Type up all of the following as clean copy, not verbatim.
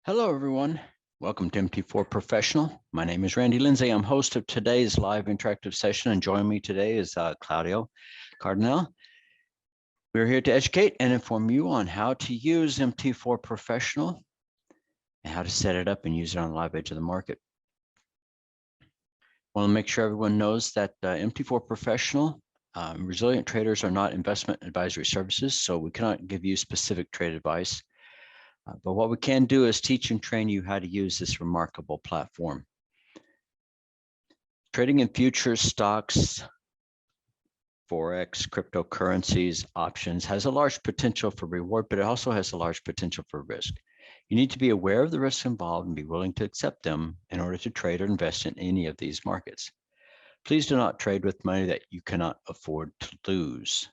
Hello, everyone. Welcome to MT4 Professional. My name is Randy Lindsay. I'm host of today's live interactive session, and joining me today is Claudio Cardinal. We're here to educate and inform you on how to use MT4 Professional and how to set it up and use it on the live edge of the market. I want to make sure everyone knows that MT4 Professional, resilient traders are not investment advisory services, so we cannot give you specific trade advice. But what we can do is teach and train you how to use this remarkable platform. Trading in futures, stocks, Forex, cryptocurrencies, options has a large potential for reward, but it also has a large potential for risk. You need to be aware of the risks involved and be willing to accept them in order to trade or invest in any of these markets. Please do not trade with money that you cannot afford to lose.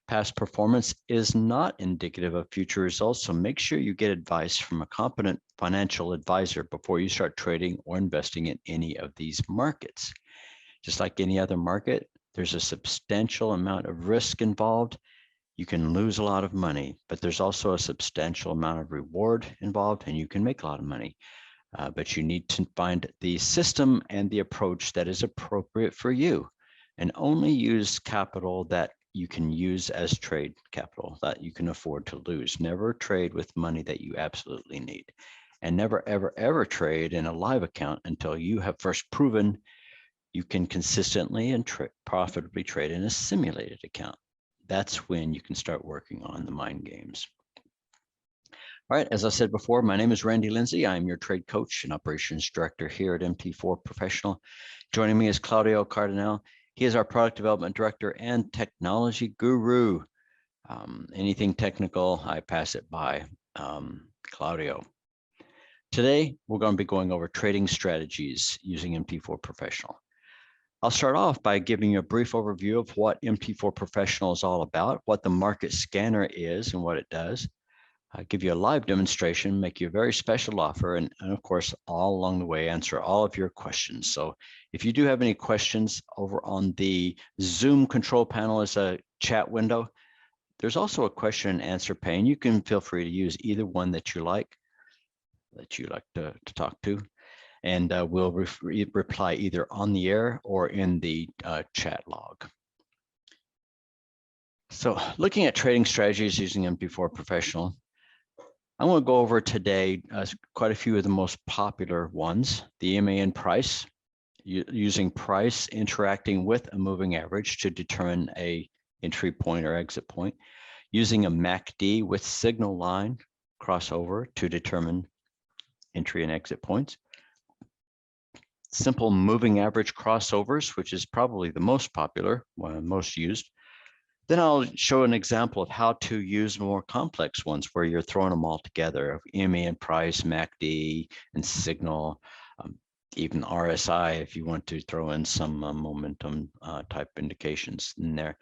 Past performance is not indicative of future results, so make sure you get advice from a competent financial advisor before you start trading or investing in any of these markets. Just like any other market, there's a substantial amount of risk involved. You can lose a lot of money, but there's also a substantial amount of reward involved, and you can make a lot of money. But you need to find the system and the approach that is appropriate for you, and only use capital that you can use as trade capital that you can afford to lose. Never trade with money that you absolutely need. And never, ever, ever trade in a live account until you have first proven you can consistently and profitably trade in a simulated account. That's when you can start working on the mind games. All right, as I said before, my name is Randy Lindsay. I'm your trade coach and operations director here at MT4 Professional. Joining me is Claudio Cardinal. He is our product development director and technology guru. Anything technical, I pass it by Claudio. Today, we're going to be going over trading strategies using MT4 Professional. I'll start off by giving you a brief overview of what MT4 Professional is all about, what the market scanner is and what it does. I'll give you a live demonstration, make you a very special offer, and of course, all along the way, answer all of your questions. So if you do have any questions, over on the Zoom control panel is a chat window. There's also a question and answer pane. You can feel free to use either one that you like to talk to, and we'll reply either on the air or in the chat log. So looking at trading strategies using MT4 Professional, I want to go over today quite a few of the most popular ones. The MAN price, using price interacting with a moving average to determine a entry point or exit point, using a MACD with signal line crossover to determine entry and exit points, simple moving average crossovers, which is probably the most popular, most used. Then I'll show an example of how to use more complex ones where you're throwing them all together, MAN price, MACD, and signal, even RSI if you want to throw in some momentum type indications in there.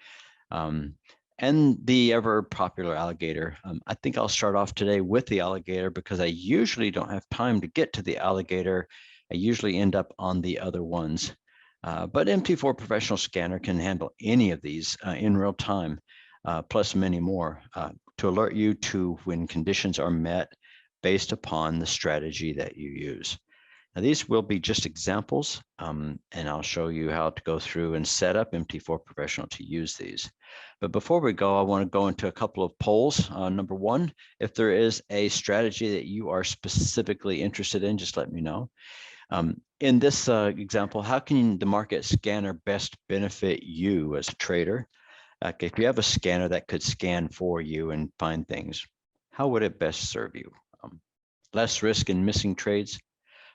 And the ever popular alligator. I think I'll start off today with the alligator because I usually don't have time to get to the alligator. I usually end up on the other ones. But MT4 Professional Scanner can handle any of these in real time, plus many more, to alert you to when conditions are met based upon the strategy that you use. Now, these will be just examples, and I'll show you how to go through and set up MT4 Professional to use these. But before we go, I want to go into a couple of polls. Number one, if there is a strategy that you are specifically interested in, just let me know. In this example, how can the market scanner best benefit you as a trader? If you have a scanner that could scan for you and find things, how would it best serve you? Less risk in missing trades,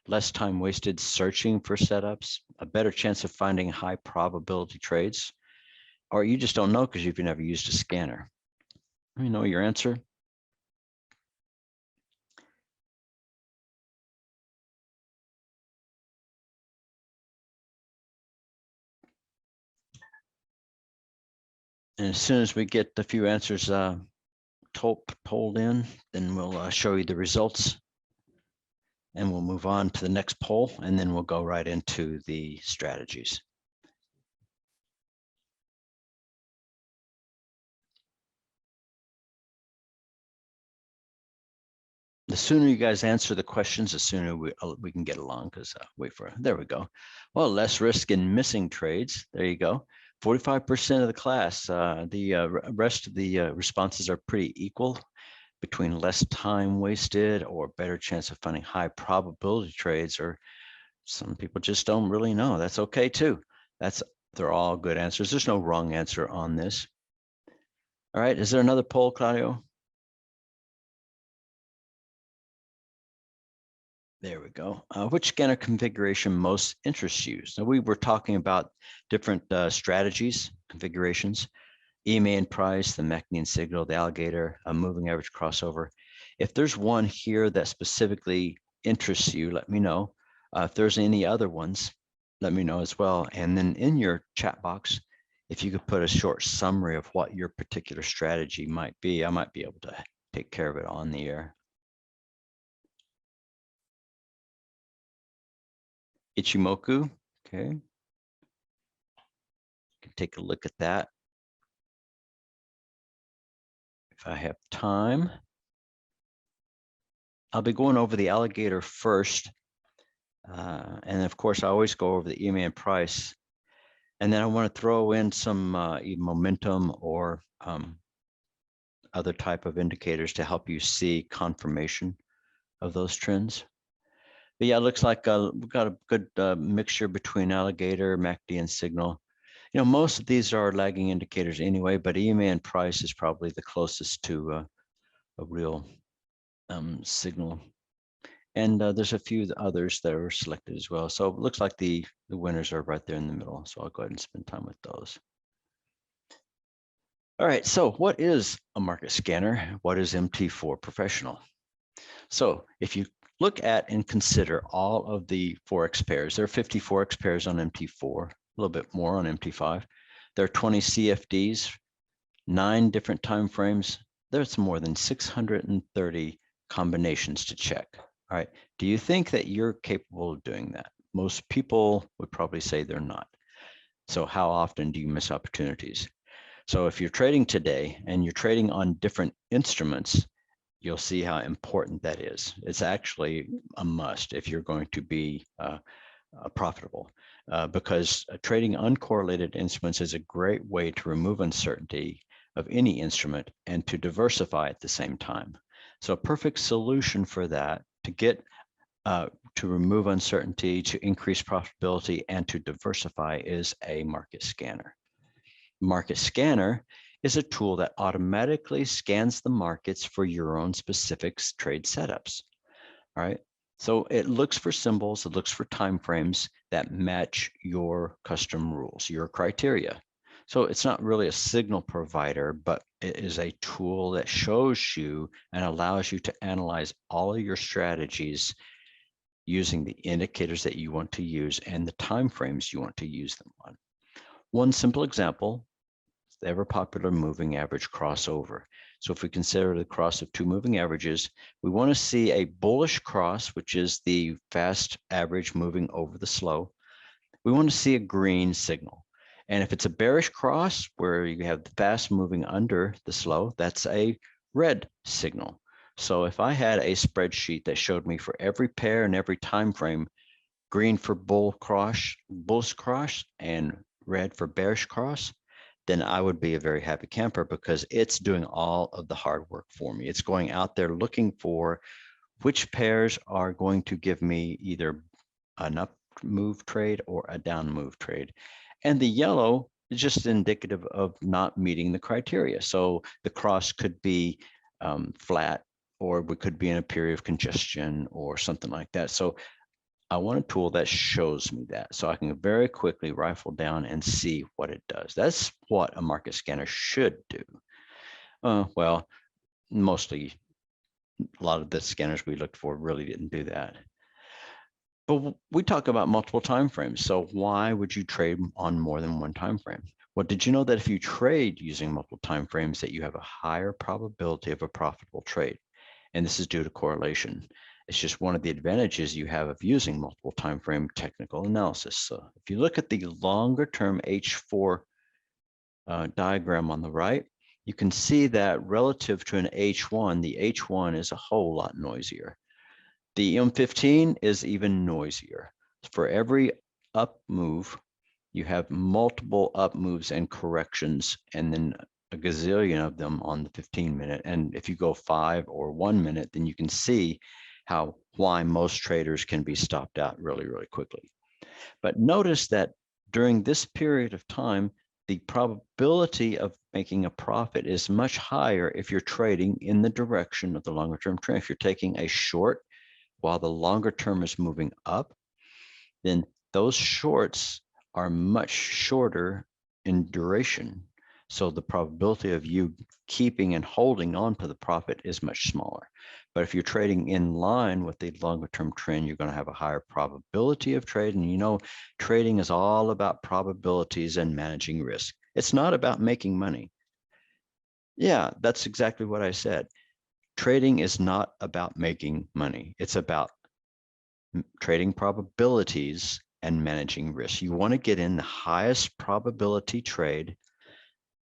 less time wasted searching for setups, a better chance of finding high probability trades, or you just don't know because you've never used a scanner. Let me know your answer. And as soon as we get a few answers told in, then we'll show you the results. And we'll move on to the next poll, and then we'll go right into the strategies. The sooner you guys answer the questions, the sooner we can get along, because there we go. Well, less risk in missing trades. There you go. 45% of the class. The rest of the responses are pretty equal between less time wasted or better chance of finding high probability trades, or some people just don't really know. That's okay too. They're all good answers. There's no wrong answer on this. All right, is there another poll, Claudio? There we go. Which scanner configuration most interests you? So we were talking about different strategies, configurations, EMA and price, the MACD and signal, the Alligator, a moving average crossover. If there's one here that specifically interests you, let me know. If there's any other ones, let me know as well. And then in your chat box, if you could put a short summary of what your particular strategy might be, I might be able to take care of it on the air. Ichimoku, okay. Can take a look at that if I have time. I'll be going over the Alligator first. And of course, I always go over the EMA and price. And then I want to throw in some momentum or other type of indicators to help you see confirmation of those trends. But yeah, it looks like we've got a good mixture between Alligator, MACD, and signal. You know, most of these are lagging indicators anyway, but EMA and price is probably the closest to a real signal. And there's a few others that are selected as well. So it looks like the winners are right there in the middle. So I'll go ahead and spend time with those. All right, so what is a market scanner? What is MT4Professional? So if you look at and consider all of the Forex pairs, there are 50 Forex pairs on MT4, a little bit more on MT5. There are 20 CFDs, 9 different time frames. There's more than 630 combinations to check. All right, do you think that you're capable of doing that? Most people would probably say they're not. So how often do you miss opportunities? So if you're trading today and you're trading on different instruments, you'll see how important that is. It's actually a must if you're going to be profitable, because trading uncorrelated instruments is a great way to remove uncertainty of any instrument and to diversify at the same time. So a perfect solution for that, to get to remove uncertainty, to increase profitability, and to diversify, is a market scanner. Market scanner is a tool that automatically scans the markets for your own specific trade setups. All right. So it looks for symbols, it looks for timeframes that match your custom rules, your criteria. So it's not really a signal provider, but it is a tool that shows you and allows you to analyze all of your strategies using the indicators that you want to use and the timeframes you want to use them on. One simple example, the ever popular moving average crossover. So if we consider the cross of 2 moving averages, we want to see a bullish cross, which is the fast average moving over the slow. We want to see a green signal. And if it's a bearish cross where you have the fast moving under the slow, that's a red signal. So if I had a spreadsheet that showed me for every pair and every time frame, green for bullish cross and red for bearish cross, then I would be a very happy camper, because it's doing all of the hard work for me. It's going out there looking for which pairs are going to give me either an up move trade or a down move trade. And the yellow is just indicative of not meeting the criteria. So the cross could be flat, or we could be in a period of congestion or something like that. So I want a tool that shows me that, so I can very quickly rifle down and see what it does. That's what a market scanner should do. Well, mostly a lot of the scanners we looked for really didn't do that. But we talk about multiple time frames. So why would you trade on more than one time frame? Well, did you know that if you trade using multiple time frames, that you have a higher probability of a profitable trade? And this is due to correlation. It's just one of the advantages you have of using multiple time frame technical analysis. So if you look at the longer term H4 diagram on the right, you can see that relative to an H1, the H1 is a whole lot noisier. The M15 is even noisier. For every up move, you have multiple up moves and corrections, and then a gazillion of them on the 15-minute. And if you go 5 or 1 minute, then you can see why most traders can be stopped out really, really quickly. But notice that during this period of time, the probability of making a profit is much higher if you're trading in the direction of the longer term trend. If you're taking a short while the longer term is moving up, then those shorts are much shorter in duration. So the probability of you keeping and holding on to the profit is much smaller. But if you're trading in line with the longer term trend, you're going to have a higher probability of trading. You know, trading is all about probabilities and managing risk. It's not about making money. Yeah, that's exactly what I said. Trading is not about making money. It's about trading probabilities and managing risk. You want to get in the highest probability trade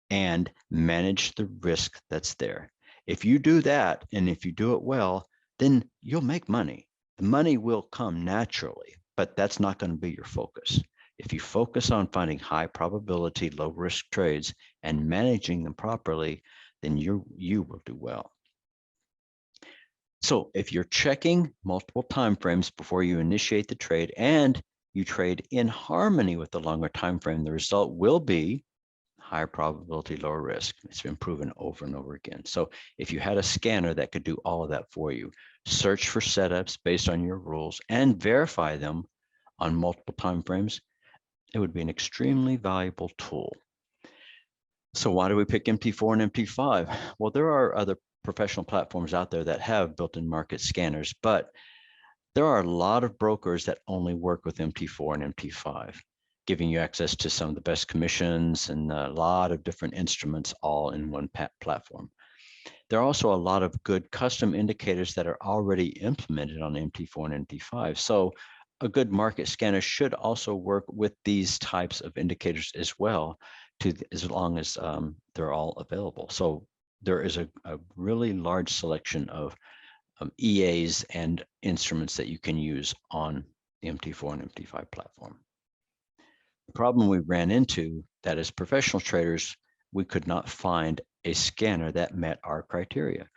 and manage the risk that's there. If you do that, and if you do it well, then you'll make money. The money will come naturally, but that's not going to be your focus. If you focus on finding high probability, low risk trades and managing them properly, then you will do well. So if you're checking multiple time frames before you initiate the trade and you trade in harmony with the longer time frame, the result will be higher probability, lower risk. It's been proven over and over again. So if you had a scanner that could do all of that for you, search for setups based on your rules and verify them on multiple time frames, it would be an extremely valuable tool. So why do we pick MT4 and MT5? Well, there are other professional platforms out there that have built-in market scanners, but there are a lot of brokers that only work with MT4 and MT5, giving you access to some of the best commissions and a lot of different instruments all in one platform. There are also a lot of good custom indicators that are already implemented on MT4 and MT5. So a good market scanner should also work with these types of indicators as well, as long as they're all available. So there is a really large selection of EAs and instruments that you can use on the MT4 and MT5 platform. The problem we ran into, that as professional traders, we could not find a scanner that met our criteria.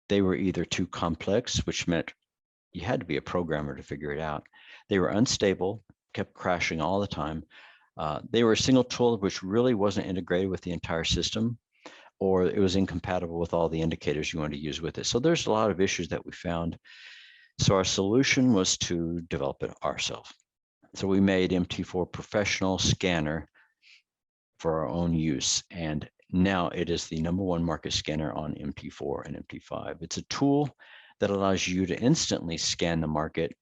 They were either too complex, which meant you had to be a programmer to figure it out. They were unstable, kept crashing all the time. They were a single tool which really wasn't integrated with the entire system, or it was incompatible with all the indicators you want to use with it. So there's a lot of issues that we found. So our solution was to develop it ourselves. So we made MT4Professional Scanner for our own use. And now it is the #1 market scanner on MT4 and MT5. It's a tool that allows you to instantly scan the market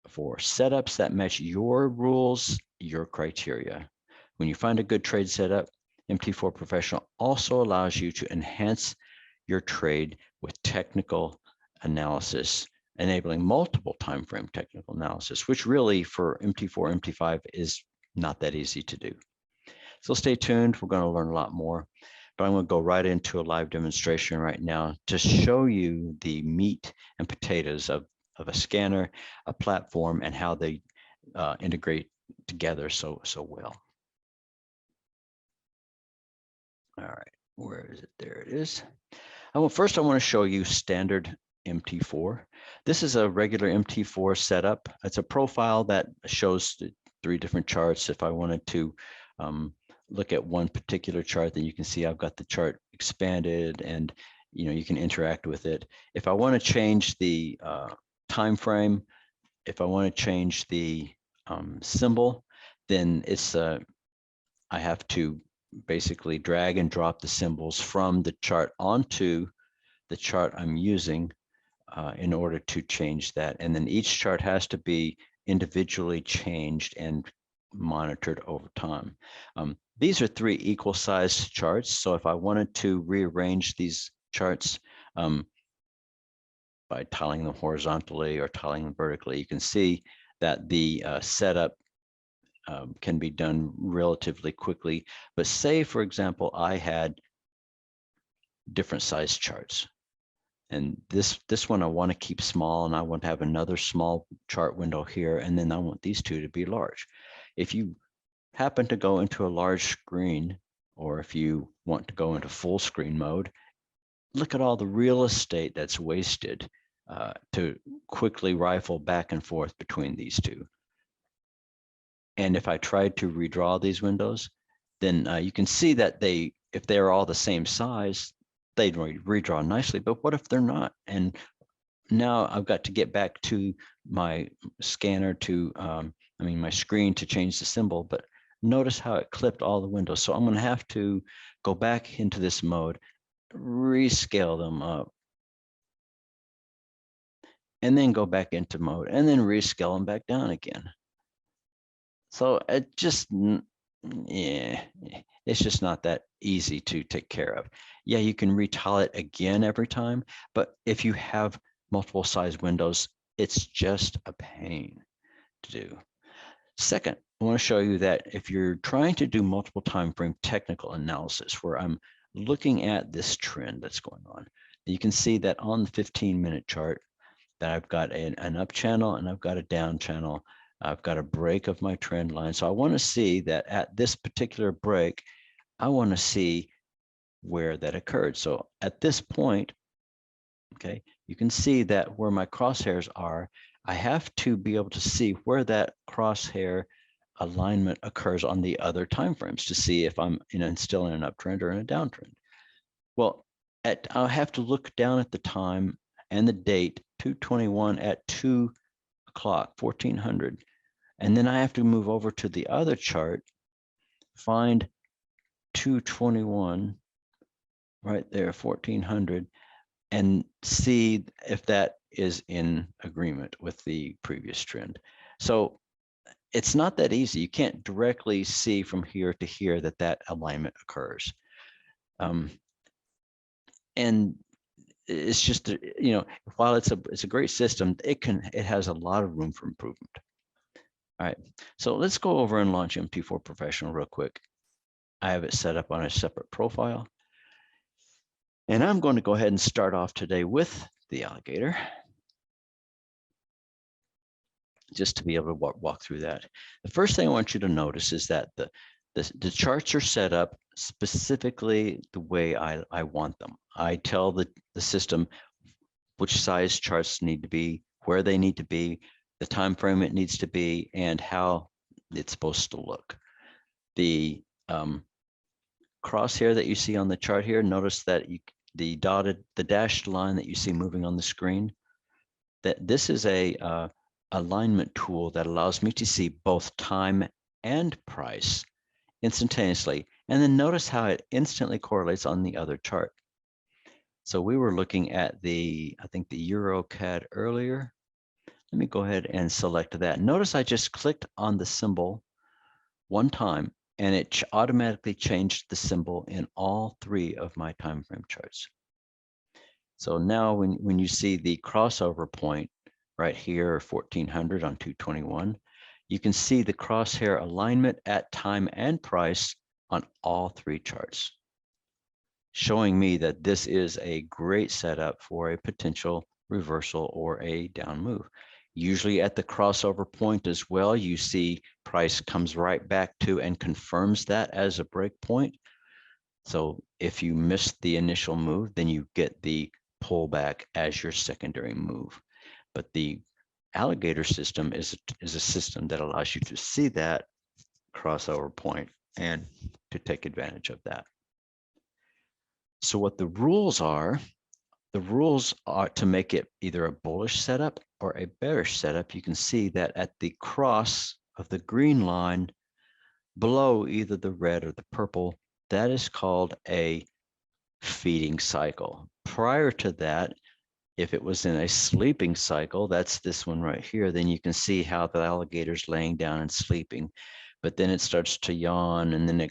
for setups that match your rules, your criteria. When you find a good trade setup, MT4Professional also allows you to enhance your trade with technical analysis, enabling multiple time frame technical analysis, which really for MT4, MT5 is not that easy to do. So stay tuned. We're going to learn a lot more, but I'm going to go right into a live demonstration right now to show you the meat and potatoes of a scanner, a platform, and how they integrate together so well. All right, where is it? There it is. Well, first I want to show you standard MT4. This is a regular MT4 setup. It's a profile that shows the 3 different charts. If I wanted to look at one particular chart, then you can see I've got the chart expanded, and you can interact with it. If I want to change the time frame, if I want to change the symbol, then it's I have to basically drag and drop the symbols from the chart onto the chart I'm using in order to change that. And then each chart has to be individually changed and monitored over time. These are 3 equal sized charts. So if I wanted to rearrange these charts by tiling them horizontally or tiling them vertically, you can see that the setup can be done relatively quickly. But say, for example, I had different size charts. And this one I want to keep small, and I want to have another small chart window here, and then I want these two to be large. If you happen to go into a large screen, or if you want to go into full screen mode, look at all the real estate that's wasted to quickly rifle back and forth between these two. And if I tried to redraw these windows, then you can see that if they're all the same size, they'd redraw nicely. But what if they're not? And now I've got to get back to my scanner my screen to change the symbol. But notice how it clipped all the windows. So I'm going to have to go back into this mode, rescale them up, and then go back into mode, and then rescale them back down again. So it's just not that easy to take care of. Yeah, you can retile it again every time, but if you have multiple size windows, it's just a pain to do. Second, I want to show you that if you're trying to do multiple time frame technical analysis, where I'm looking at this trend that's going on, you can see that on the 15-minute chart that I've got an up channel and I've got a down channel. I've got a break of my trend line. So I want to see that at this particular break, I want to see where that occurred. So at this point, okay, you can see that where my crosshairs are, I have to be able to see where that crosshair alignment occurs on the other time frames to see if I'm still in an uptrend or in a downtrend. Well, I'll have to look down at the time and the date, 2/21 at 2 o'clock, 1400. And then I have to move over to the other chart, find 2/21 right there, 1400, and see if that is in agreement with the previous trend. So it's not that easy. You can't directly see from here to here that alignment occurs. And it's just, while it's a great system, it has a lot of room for improvement. All right, so let's go over and launch MT4Professional real quick. I have it set up on a separate profile. And I'm going to go ahead and start off today with the Alligator, just to be able to walk through that. The first thing I want you to notice is that the charts are set up specifically the way I want them. I tell the system which size charts need to be, where they need to be, the time frame it needs to be, and how it's supposed to look. The crosshair that you see on the chart here, notice that the dashed line that you see moving on the screen, that this is a alignment tool that allows me to see both time and price instantaneously. And then notice how it instantly correlates on the other chart. So we were looking at I think the Euro CAD earlier. Let me go ahead and select that. Notice I just clicked on the symbol one time and it automatically changed the symbol in all three of my time frame charts. So now when you see the crossover point right here, 1400 on 2/21, you can see the crosshair alignment at time and price on all three charts, showing me that this is a great setup for a potential reversal or a down move. Usually at the crossover point as well, you see price comes right back to and confirms that as a break point. So if you missed the initial move, then you get the pullback as your secondary move. But the Alligator system is a system that allows you to see that crossover point and to take advantage of that. So what the rules are to make it either a bullish setup or a bearish setup. You can see that at the cross of the green line below either the red or the purple, that is called a feeding cycle. Prior to that, if it was in a sleeping cycle, that's this one right here, then you can see how the alligator's laying down and sleeping. But then it starts to yawn, and then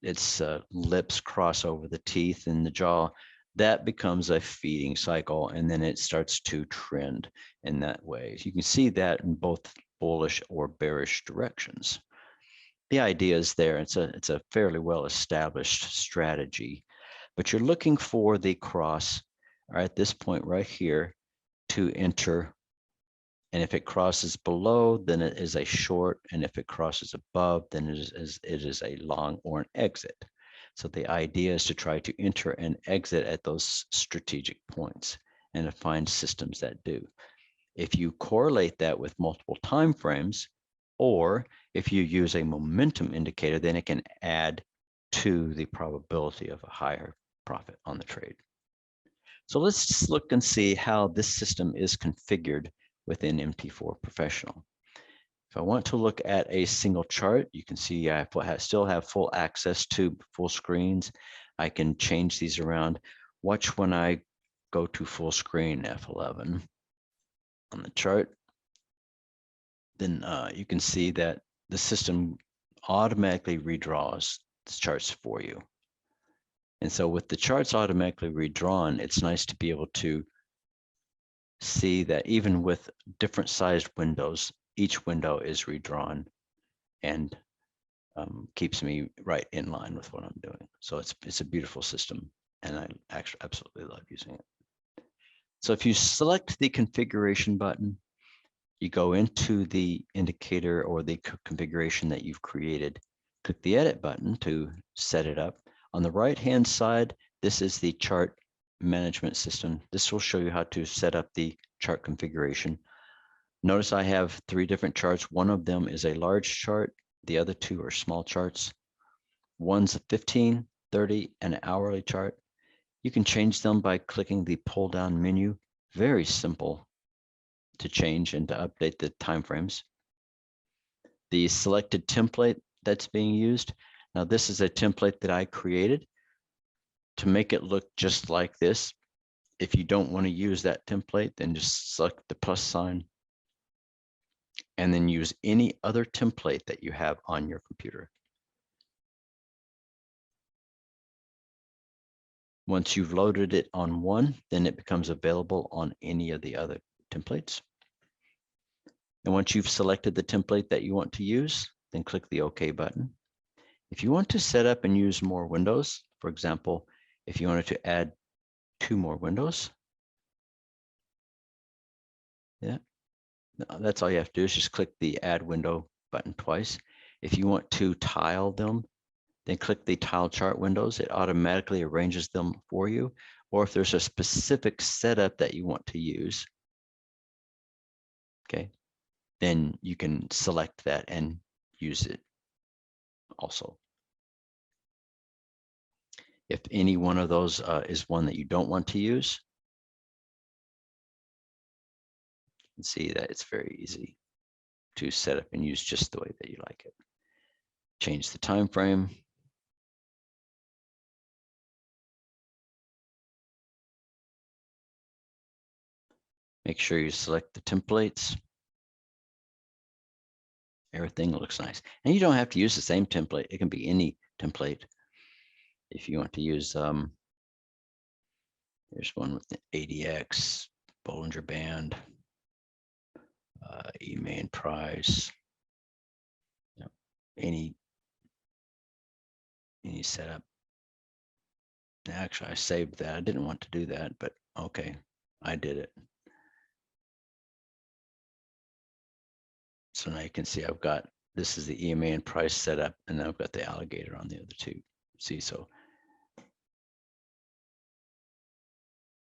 its lips cross over the teeth and the jaw. That becomes a feeding cycle, and then it starts to trend in that way. You can see that in both bullish or bearish directions. The idea is there. It's a fairly well-established strategy. but you're looking for the cross at this point right here to enter. And if it crosses below, then it is a short. And if it crosses above, then it is a long or an exit. So the idea is to try to enter and exit at those strategic points and to find systems that do. If you correlate that with multiple time frames, or if you use a momentum indicator, then it can add to the probability of a higher profit on the trade. So let's just look and see how this system is configured within MT4Professional. If I want to look at a single chart, you can see I still have full access to full screens. I can change these around. Watch when I go to full screen F11 on the chart, then you can see that the system automatically redraws the charts for you. And so with the charts automatically redrawn, it's nice to be able to see that even with different sized windows, each window is redrawn and keeps me right in line with what I'm doing. So it's a beautiful system, and I actually absolutely love using it. So if you select the configuration button, you go into the indicator or the configuration that you've created, click the edit button to set it up. On the right-hand side, this is the chart management system. This will show you how to set up the chart configuration. Notice I have 3 different charts. One of them is a large chart. The other 2 are small charts. One's a 15, 30, and hourly chart. You can change them by clicking the pull-down menu. Very simple to change and to update the timeframes. The selected template that's being used. Now this is a template that I created to make it look just like this. If you don't want to use that template, then just select the plus sign and then use any other template that you have on your computer. Once you've loaded it on one, then it becomes available on any of the other templates. And once you've selected the template that you want to use, then click the OK button. If you want to set up and use more windows, for example, if you wanted to add 2 more windows, that's all you have to do is just click the Add Window button twice. If you want to tile them, then click the Tile Chart windows. It automatically arranges them for you. Or if there's a specific setup that you want to use, okay, then you can select that and use it also. If any one of those is one that you don't want to use, you can see that it's very easy to set up and use just the way that you like it. Change the time frame. Make sure you select the templates. Everything looks nice. And you don't have to use the same template. It can be any template. If you want to use, there's one with the ADX, Bollinger Band, E-main price, any setup. Actually, I saved that. I didn't want to do that, but okay, I did it. So now you can see I've got, this is the EMA and price setup, and then I've got the Alligator on the other 2. See, so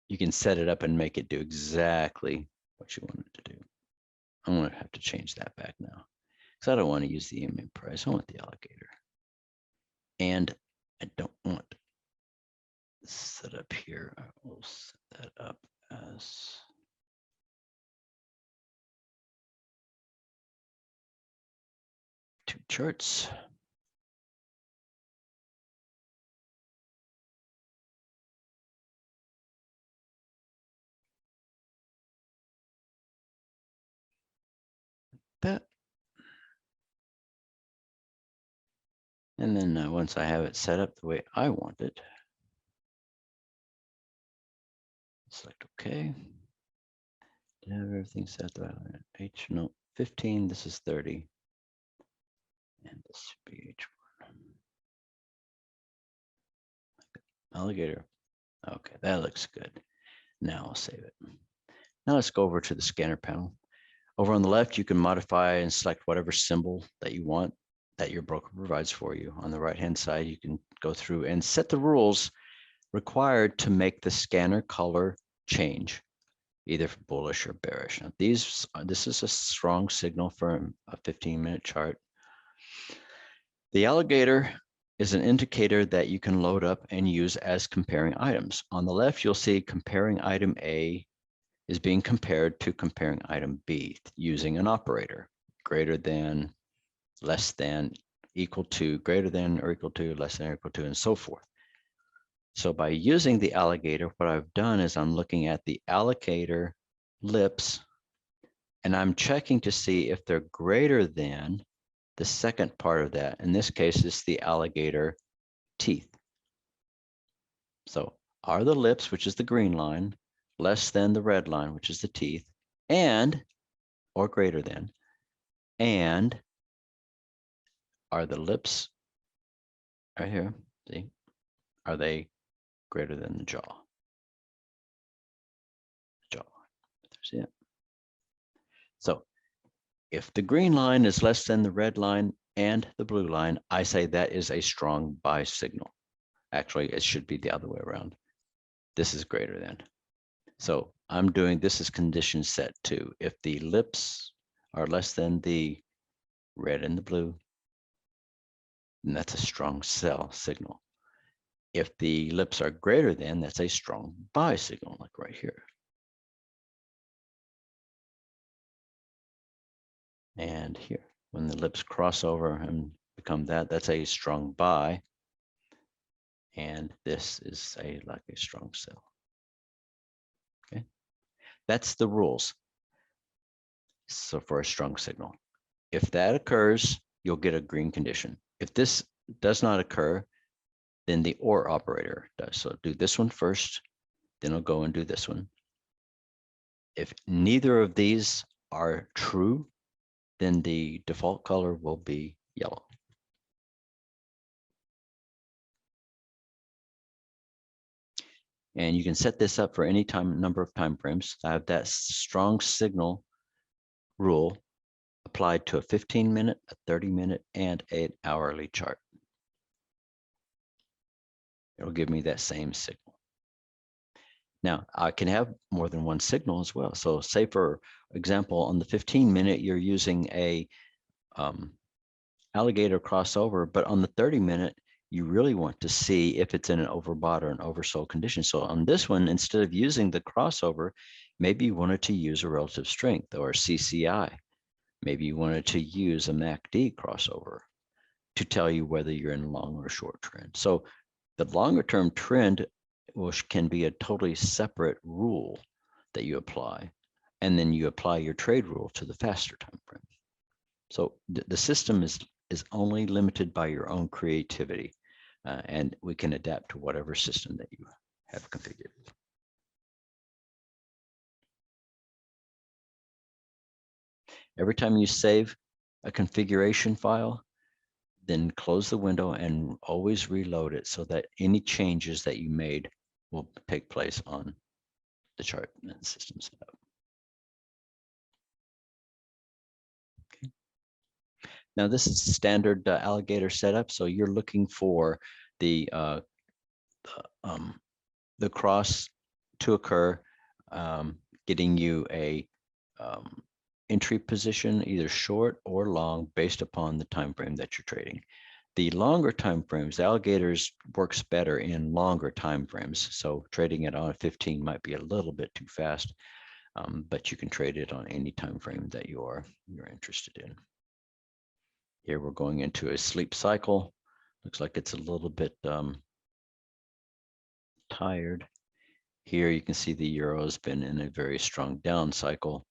you can set it up and make it do exactly what you want it to do. I'm going to have to change that back now because I don't want to use the EMA price. I want the Alligator. And I don't want set up here. I will set that up as two charts. That. And then once I have it set up the way I want it, select OK. Have everything set to H, no, 15, this is 30. And this should be H1. Alligator. Okay, that looks good. Now I'll save it. Now let's go over to the scanner panel. Over on the left, you can modify and select whatever symbol that you want that your broker provides for you. On the right-hand side, you can go through and set the rules required to make the scanner color change, either bullish or bearish. Now, this is a strong signal for a 15-minute chart. The alligator is an indicator that you can load up and use as comparing items. On the left, you'll see comparing item A is being compared to comparing item B using an operator, greater than, less than, equal to, greater than or equal to, less than or equal to, and so forth. So by using the alligator, what I've done is I'm looking at the alligator lips, and I'm checking to see if they're greater than the second part of that. In this case, is the alligator teeth. So are the lips, which is the green line, less than the red line, which is the teeth, and, or greater than, and are the lips right here, see, are they greater than the jaw? See it? So if the green line is less than the red line and the blue line, I say that is a strong buy signal. Actually, it should be the other way around. This is greater than. So I'm doing, this is condition set 2. If the lips are less than the red and the blue, then that's a strong sell signal. If the lips are greater than, that's a strong buy signal, like right here. And here, when the lips cross over and become that, that's a strong buy. And this is like a strong sell. Okay, that's the rules. So for a strong signal, if that occurs, you'll get a green condition. If this does not occur, then the OR operator does. So do this one first, then I'll go and do this one. If neither of these are true, then the default color will be yellow. And you can set this up for any number of time frames. I have that strong signal rule applied to a 15-minute, a 30-minute, and an hourly chart. It'll give me that same signal. Now, I can have more than one signal as well. So say, for example, on the 15-minute, you're using a alligator crossover, but on the 30-minute, you really want to see if it's in an overbought or an oversold condition. So on this one, instead of using the crossover, maybe you wanted to use a relative strength or a CCI. Maybe you wanted to use a MACD crossover to tell you whether you're in a long or short trend. So the longer term trend can be a totally separate rule that you apply, and then you apply your trade rule to the faster time frame. So the system is only limited by your own creativity, and we can adapt to whatever system that you have configured. Every time you save a configuration file, then close the window and always reload it so that any changes that you made will take place on the chart and system setup. Okay. Now this is standard alligator setup. So you're looking for the cross to occur, getting you a entry position, either short or long, based upon the time frame that you're trading. The longer time frames, alligators works better in longer time frames. So trading it on a 15 might be a little bit too fast, but you can trade it on any time frame that you're interested in. Here we're going into a sleep cycle. Looks like it's a little bit tired. Here you can see the euro has been in a very strong down cycle.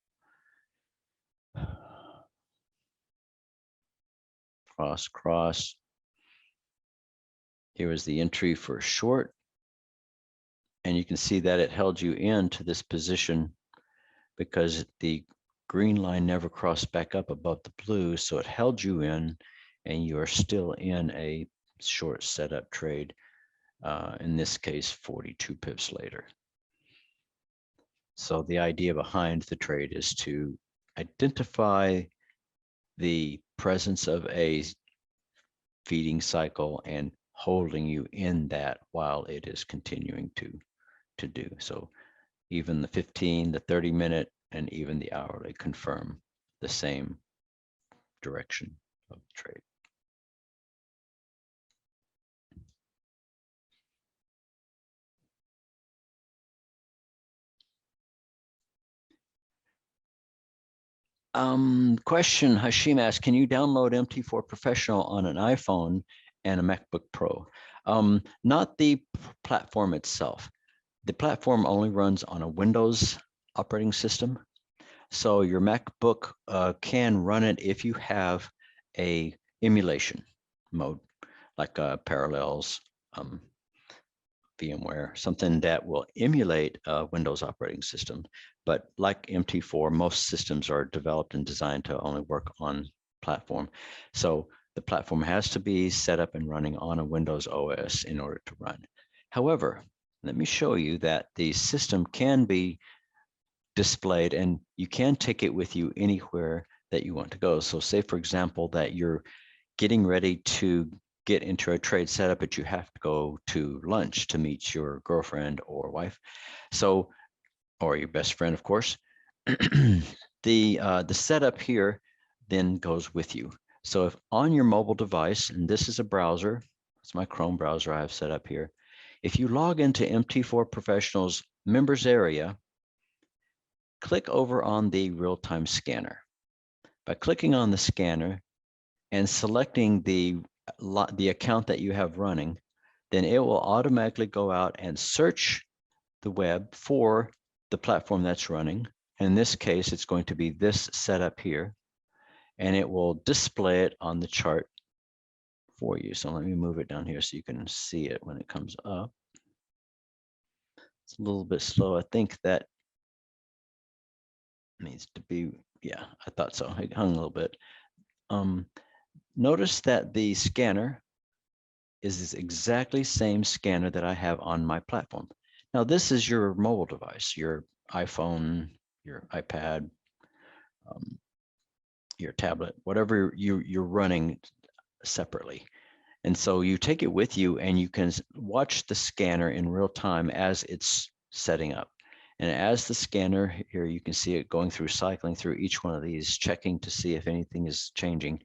Cross, cross. Here is the entry for short. And you can see that it held you into this position because the green line never crossed back up above the blue. So it held you in, and you are still in a short setup trade in this case, 42 pips later. So the idea behind the trade is to identify the presence of a feeding cycle and holding you in that while it is continuing to do. So even the 15, the 30-minute, and even the hourly confirm the same direction of the trade. Question, Hashim asked, can you download MT4Professional on an iPhone and a MacBook Pro? Not the platform itself. The platform only runs on a Windows operating system. So your MacBook can run it if you have a emulation mode, like Parallels, VMware, something that will emulate a Windows operating system. But like MT4, most systems are developed and designed to only work on platform. So the platform has to be set up and running on a Windows OS in order to run. However, let me show you that the system can be displayed and you can take it with you anywhere that you want to go. So say, for example, that you're getting ready to get into a trade setup, but you have to go to lunch to meet your girlfriend or wife, so, or your best friend, of course. The setup here then goes with you. So if on your mobile device, and this is a browser, it's my Chrome browser I have set up here. If you log into MT4Professional's members area, click over on the real-time scanner. By clicking on the scanner and selecting the account that you have running, then it will automatically go out and search the web for the platform that's running. In this case, it's going to be this setup here, and it will display it on the chart for you. So let me move it down here so you can see it when it comes up. It's a little bit slow. I think that needs to be, yeah, I thought so. It hung a little bit. Notice that the scanner is this exactly same scanner that I have on my platform. Now, this is your mobile device, your iPhone, your iPad, your tablet, whatever you're running separately. And so you take it with you and you can watch the scanner in real time as it's setting up. And as the scanner here, you can see it going through, cycling through each one of these, checking to see if anything is changing.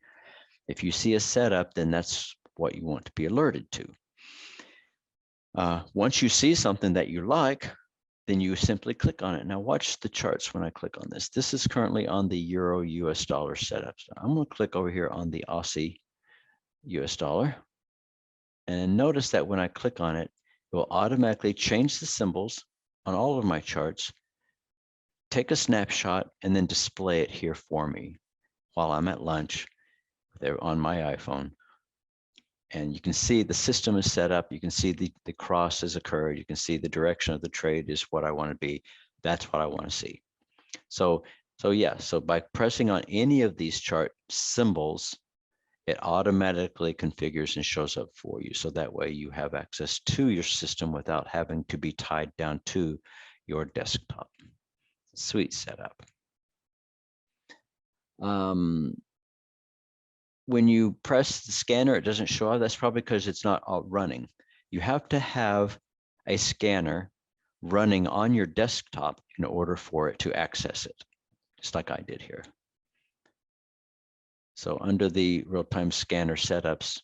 If you see a setup, then that's what you want to be alerted to. Once you see something that you like, then you simply click on it. Now watch the charts when I click on this. This is currently on the Euro US dollar setup. So I'm going to click over here on the Aussie US dollar. And notice that when I click on it, it will automatically change the symbols on all of my charts, take a snapshot, and then display it here for me while I'm at lunch there on my iPhone. And you can see the system is set up. You can see the cross has occurred. You can see the direction of the trade is what I want to be. That's what I want to see. So yeah, so by pressing on any of these chart symbols, it automatically configures and shows up for you. So that way you have access to your system without having to be tied down to your desktop. Sweet setup. When you press the scanner, it doesn't show up. That's probably because it's not running. You have to have a scanner running on your desktop in order for it to access it, just like I did here. So under the real-time scanner setups,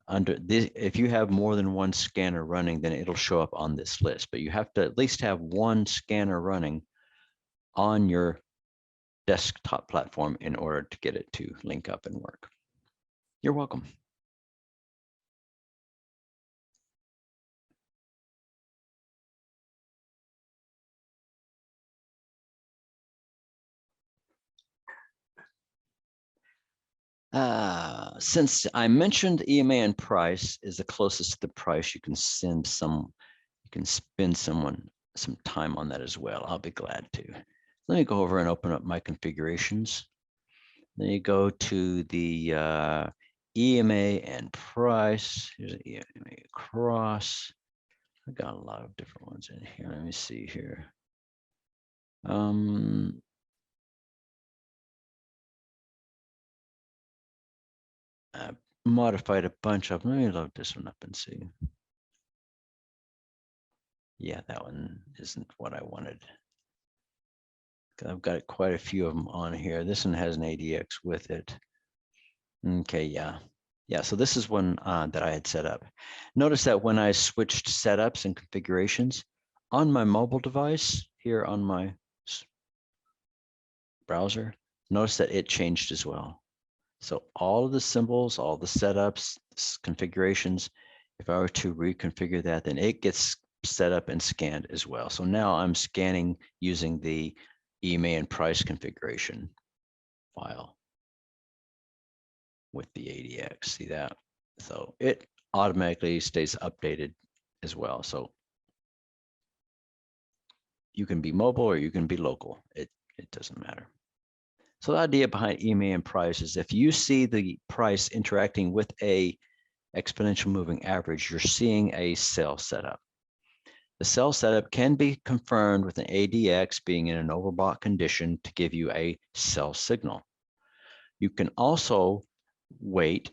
under this, if you have more than one scanner running, then it'll show up on this list. But you have to at least have one scanner running on your desktop platform in order to get it to link up and work. You're welcome. Since I mentioned EMA and price is the closest to the price, you can spend some time on that as well. I'll be glad to. Let me go over and open up my configurations. Then you go to the EMA and price. Here's an EMA cross. I got a lot of different ones in here. Let me see here. I modified a bunch of them. Let me load this one up and see. Yeah, that one isn't what I wanted. I've got quite a few of them on here. This one has an ADX with it. Okay, yeah. Yeah, so this is one that I had set up. Notice that when I switched setups and configurations on my mobile device here on my browser, notice that it changed as well. So all of the symbols, all the setups, configurations, if I were to reconfigure that, then it gets set up and scanned as well. So now I'm scanning using the EMA and price configuration file with the ADX. See that? So it automatically stays updated as well. So you can be mobile or you can be local. It doesn't matter. So the idea behind EMA and price is if you see the price interacting with a exponential moving average, you're seeing a sell setup. The sell setup can be confirmed with an ADX being in an overbought condition to give you a sell signal. You can also wait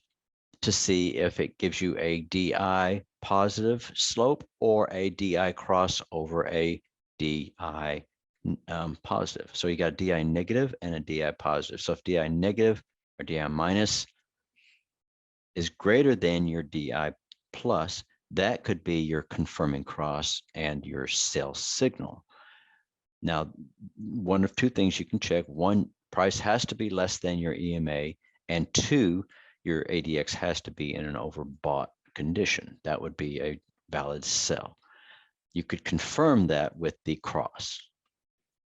to see if it gives you a DI positive slope or a DI cross over a DI positive. So you got a DI negative and a DI positive. So if DI negative or DI minus is greater than your DI plus, that could be your confirming cross and your sell signal. Now, one of two things you can check. One, price has to be less than your EMA, and two, your ADX has to be in an overbought condition. That would be a valid sell. You could confirm that with the cross,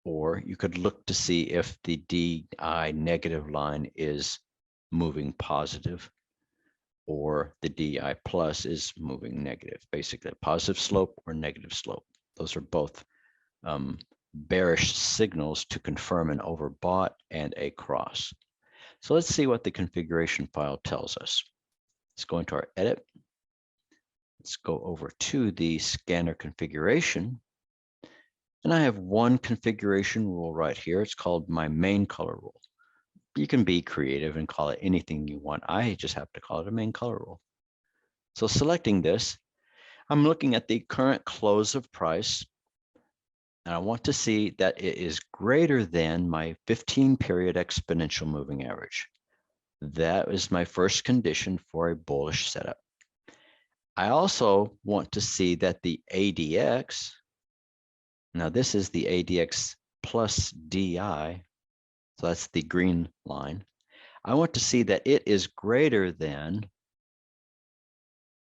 or you could look to see if the DI negative line is moving positive or the DI plus is moving negative, basically a positive slope or negative slope. Those are both bearish signals to confirm an overbought and a cross. So let's see what the configuration file tells us. Let's go into our edit. Let's go over to the scanner configuration. And I have one configuration rule right here. It's called my main color rule. You can be creative and call it anything you want. I just have to call it a main color rule. So selecting this, I'm looking at the current close of price. And I want to see that it is greater than my 15-period exponential moving average. That is my first condition for a bullish setup. I also want to see that the ADX, now this is the ADX plus DI, so that's the green line. I want to see that it is greater than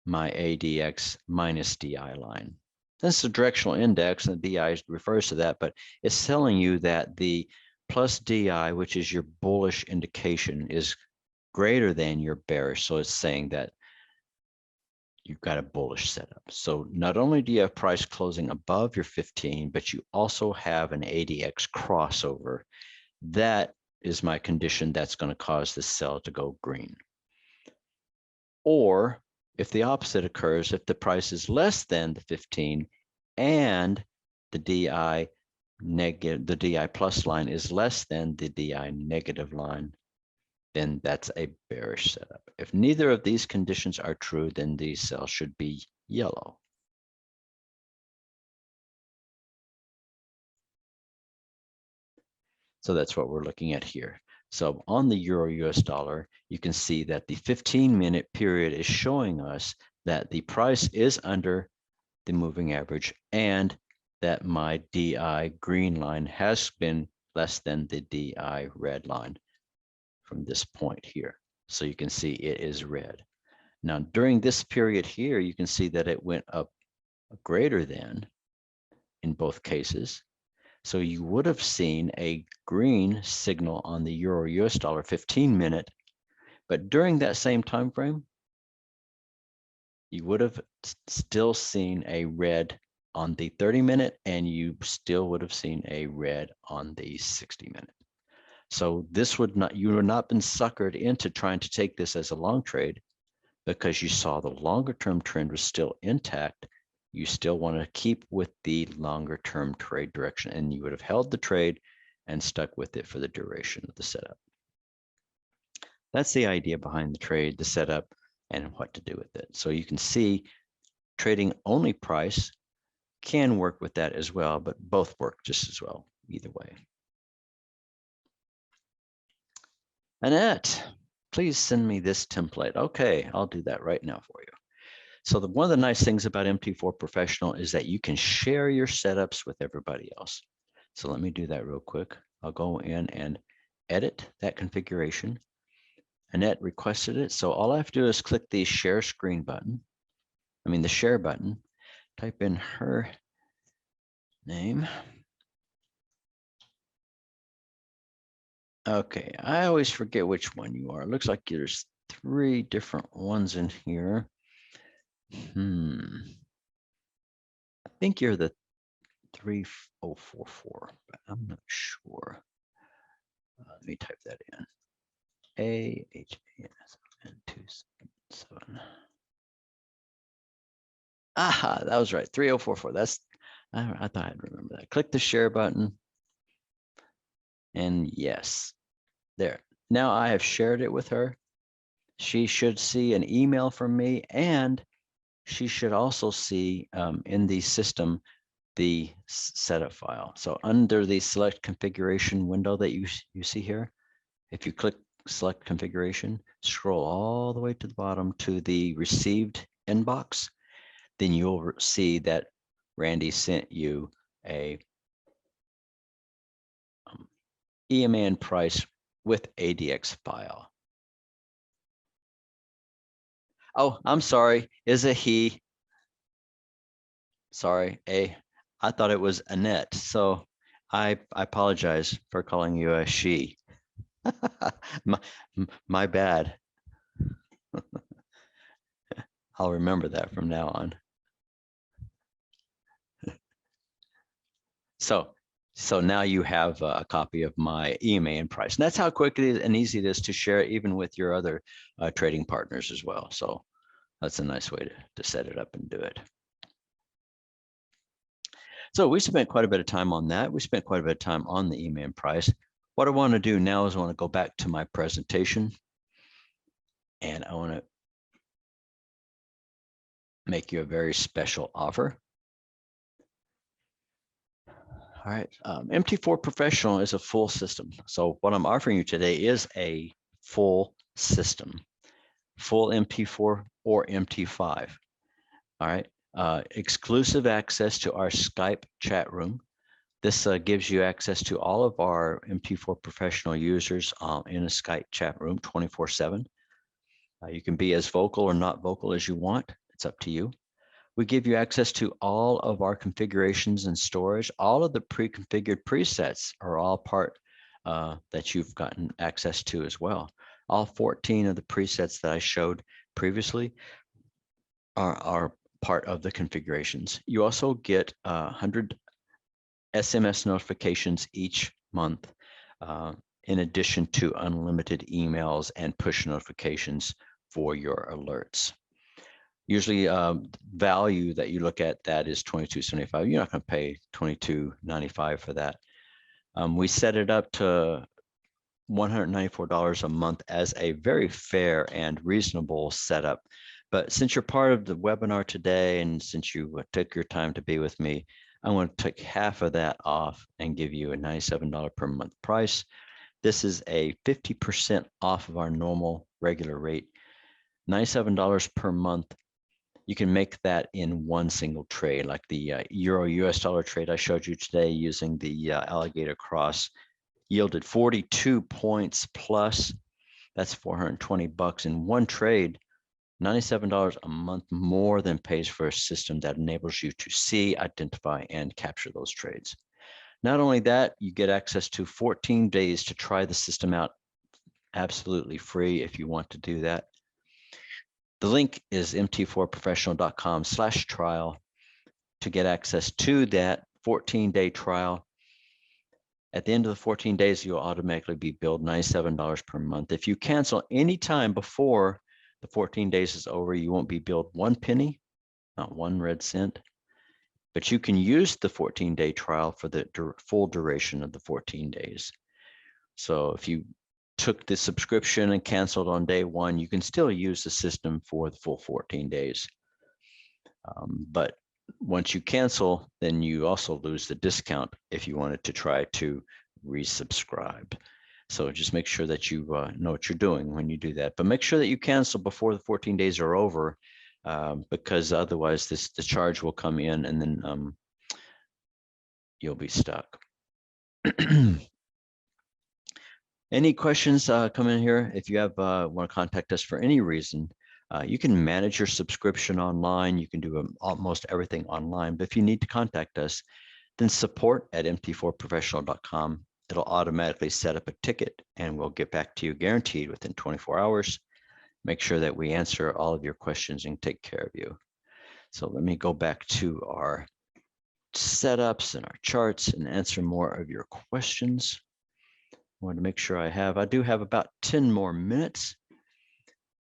my ADX minus DI line. That's the directional index, and the DI refers to that, but it's telling you that the plus DI, which is your bullish indication, is greater than your bearish. So it's saying that you've got a bullish setup. So not only do you have price closing above your 15, but you also have an ADX crossover. That is my condition that's going to cause the sell to go green. Or if the opposite occurs, if the price is less than the 15 and the DI negative, the DI plus line is less than the DI negative line, then that's a bearish setup. If neither of these conditions are true, then the sell should be yellow. So that's what we're looking at here. So on the Euro US dollar, you can see that the 15-minute period is showing us that the price is under the moving average and that my DI green line has been less than the DI red line from this point here. So you can see it is red. Now, during this period here, you can see that it went up greater than in both cases. So you would have seen a green signal on the Euro US dollar 15-minute, but during that same time frame, you would have still seen a red on the 30-minute, and you still would have seen a red on the 60-minute. So this would not, you would not been suckered into trying to take this as a long trade because you saw the longer term trend was still intact you still want to keep with the longer term trade direction, and you would have held the trade and stuck with it for the duration of the setup. That's the idea behind the trade, the setup, and what to do with it. So you can see trading only price can work with that as well, but both work just as well either way. Annette, please send me this template. Okay, I'll do that right now for you. So one of the nice things about MT4Professional is that you can share your setups with everybody else. So let me do that real quick. I'll go in and edit that configuration. Annette requested it. So all I have to do is click the share screen button. The share button, type in her name. Okay, I always forget which one you are. It looks like there's 3 different ones in here. I think you're the 3044, but I'm not sure. Let me type that in. AHAN277. Aha, that was right. 3044. I thought I'd remember that. Click the share button. And yes, there. Now I have shared it with her. She should see an email from me, and she should also see in the system the setup file. So under the select configuration window that you see here, if you click select configuration, scroll all the way to the bottom to the received inbox, then you'll see that Randy sent you a EMA price with ADX file. Oh, I'm sorry. Is it he? Sorry, I thought it was Annette. So I apologize for calling you a she. my bad. I'll remember that from now on. So now you have a copy of my EMA and price. And that's how quick it is and easy it is to share it, even with your other trading partners as well. So that's a nice way to set it up and do it. So we spent quite a bit of time on that. We spent quite a bit of time on the EMA and price. What I want to do now is I want to go back to my presentation, and I want to make you a very special offer. All right, MT4Professional is a full system. So what I'm offering you today is a full system, full MT4 or MT5. All right, exclusive access to our Skype chat room. This gives you access to all of our MT4Professional users in a Skype chat room 24/7. You can be as vocal or not vocal as you want. It's up to you. We give you access to all of our configurations and storage. All of the pre-configured presets are all part that you've gotten access to as well. All 14 of the presets that I showed previously are part of the configurations. You also get 100 SMS notifications each month, in addition to unlimited emails and push notifications for your alerts. Usually value that you look at that is $22.75. You're not going to pay $22.95 for that. We set it up to $194 a month as a very fair and reasonable setup. But since you're part of the webinar today, and since you took your time to be with me, I want to take half of that off and give you a $97 per month price. This is a 50% off of our normal regular rate, $97 per month. You can make that in one single trade, like the Euro US dollar trade I showed you today using the Alligator cross yielded 42 points plus. That's $420 in one trade. $97 a month more than pays for a system that enables you to see, identify, and capture those trades. Not only that, you get access to 14 days to try the system out absolutely free if you want to do that. The link is mt4professional.com/trial to get access to that 14-day trial. At the end of the 14 days, you'll automatically be billed $97 per month. If you cancel any time before the 14 days is over, you won't be billed one penny, not one red cent. but you can use the 14-day trial for the full duration of the 14 days. So if you took the subscription and canceled on day 1, you can still use the system for the full 14 days. But once you cancel, then you also lose the discount if you wanted to try to resubscribe. So just make sure that you know what you're doing when you do that. But make sure that you cancel before the 14 days are over, because otherwise the charge will come in and then you'll be stuck. Any questions come in here? If you have want to contact us for any reason, you can manage your subscription online. You can do almost everything online. But if you need to contact us, then support@MT4Professional.com. It'll automatically set up a ticket and we'll get back to you guaranteed within 24 hours. Make sure that we answer all of your questions and take care of you. So let me go back to our setups and our charts and answer more of your questions. I want to make sure I do have about 10 more minutes.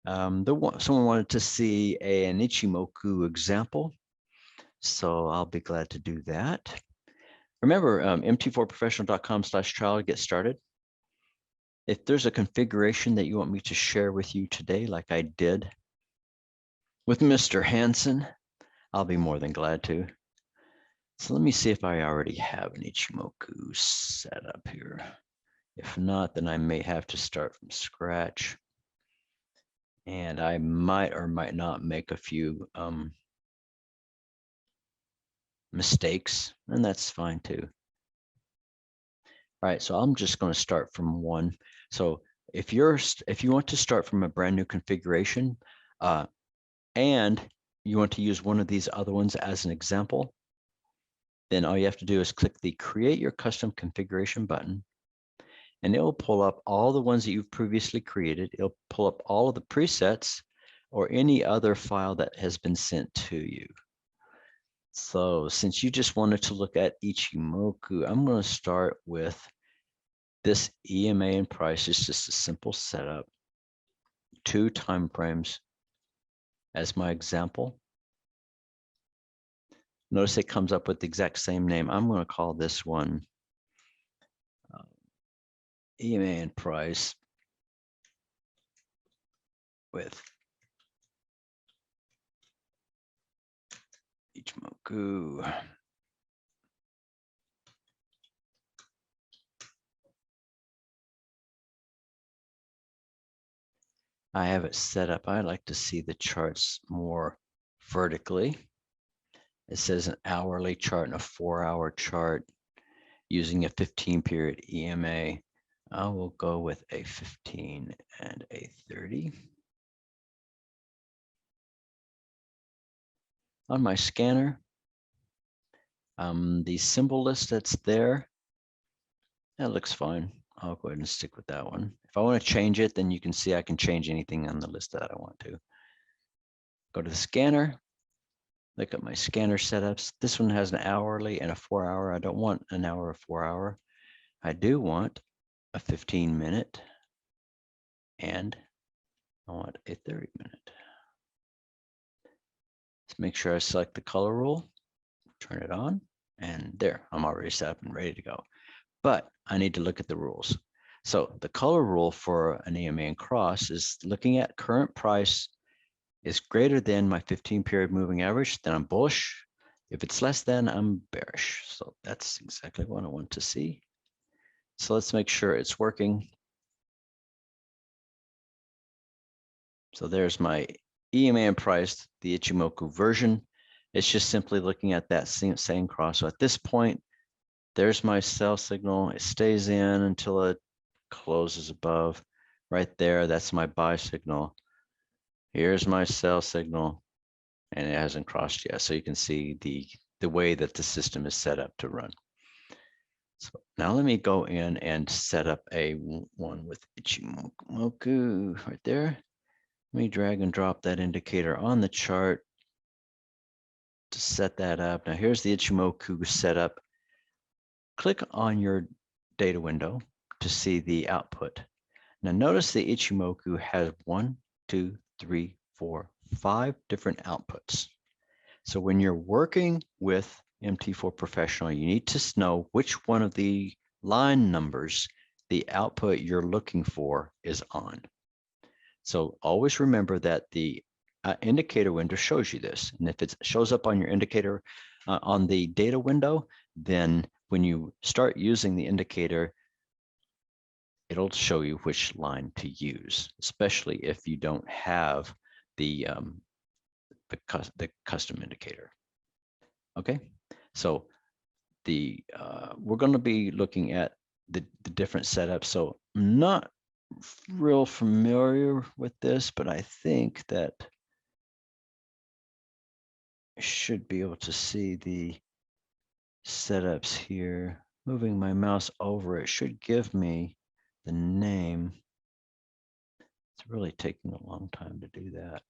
Someone wanted to see an Ichimoku example, so I'll be glad to do that. Remember, mt4professional.com/trial to get started. If there's a configuration that you want me to share with you today, like I did with Mr. Hansen, I'll be more than glad to. So let me see if I already have an Ichimoku set up here. If not, then I may have to start from scratch. And I might or might not make a few mistakes, and that's fine too. All right, so I'm just going to start from one. So if you want to start from a brand new configuration and you want to use one of these other ones as an example, then all you have to do is click the Create Your Custom Configuration button, and it will pull up all the ones that you've previously created. It'll pull up all of the presets or any other file that has been sent to you. So since you just wanted to look at Ichimoku, I'm going to start with this EMA and price. It's just a simple setup, 2 time frames as my example. Notice it comes up with the exact same name. I'm going to call this one EMA and price with Ichimoku. I have it set up. I like to see the charts more vertically. It says an hourly chart and a 4-hour chart using a 15-period EMA. I will go with a 15 and a 30. On my scanner, the symbol list that's there, that looks fine. I'll go ahead and stick with that one. If I want to change it, then you can see I can change anything on the list that I want to. Go to the scanner, look at my scanner setups. This one has an hourly and a 4-hour. I don't want an hour or 4-hour. I do want a 15-minute and I want a 30-minute. Let's make sure I select the color rule, turn it on, and there, I'm already set up and ready to go. But I need to look at the rules. So the color rule for an EMA and cross is looking at current price is greater than my 15-period moving average, then I'm bullish. If it's less than, I'm bearish. So that's exactly what I want to see. So let's make sure it's working. So there's my EMA and price, the Ichimoku version. It's just simply looking at that same cross. So at this point, there's my sell signal. It stays in until it closes above. Right there, that's my buy signal. Here's my sell signal, and it hasn't crossed yet. So you can see the way that the system is set up to run. So now let me go in and set up a one with Ichimoku right there. Let me drag and drop that indicator on the chart to set that up. Now here's the Ichimoku setup. Click on your data window to see the output. Now notice the Ichimoku has 1, 2, 3, 4, 5 different outputs. So when you're working with MT4Professional, you need to know which one of the line numbers the output you're looking for is on. So always remember that the indicator window shows you this. And if it shows up on your indicator on the data window, then when you start using the indicator, it'll show you which line to use, especially if you don't have the custom indicator. Okay, so we're going to be looking at the different setups. So I'm not real familiar with this, but I think that I should be able to see the setups here. Moving my mouse over, it should give me the name. It's really taking a long time to do that.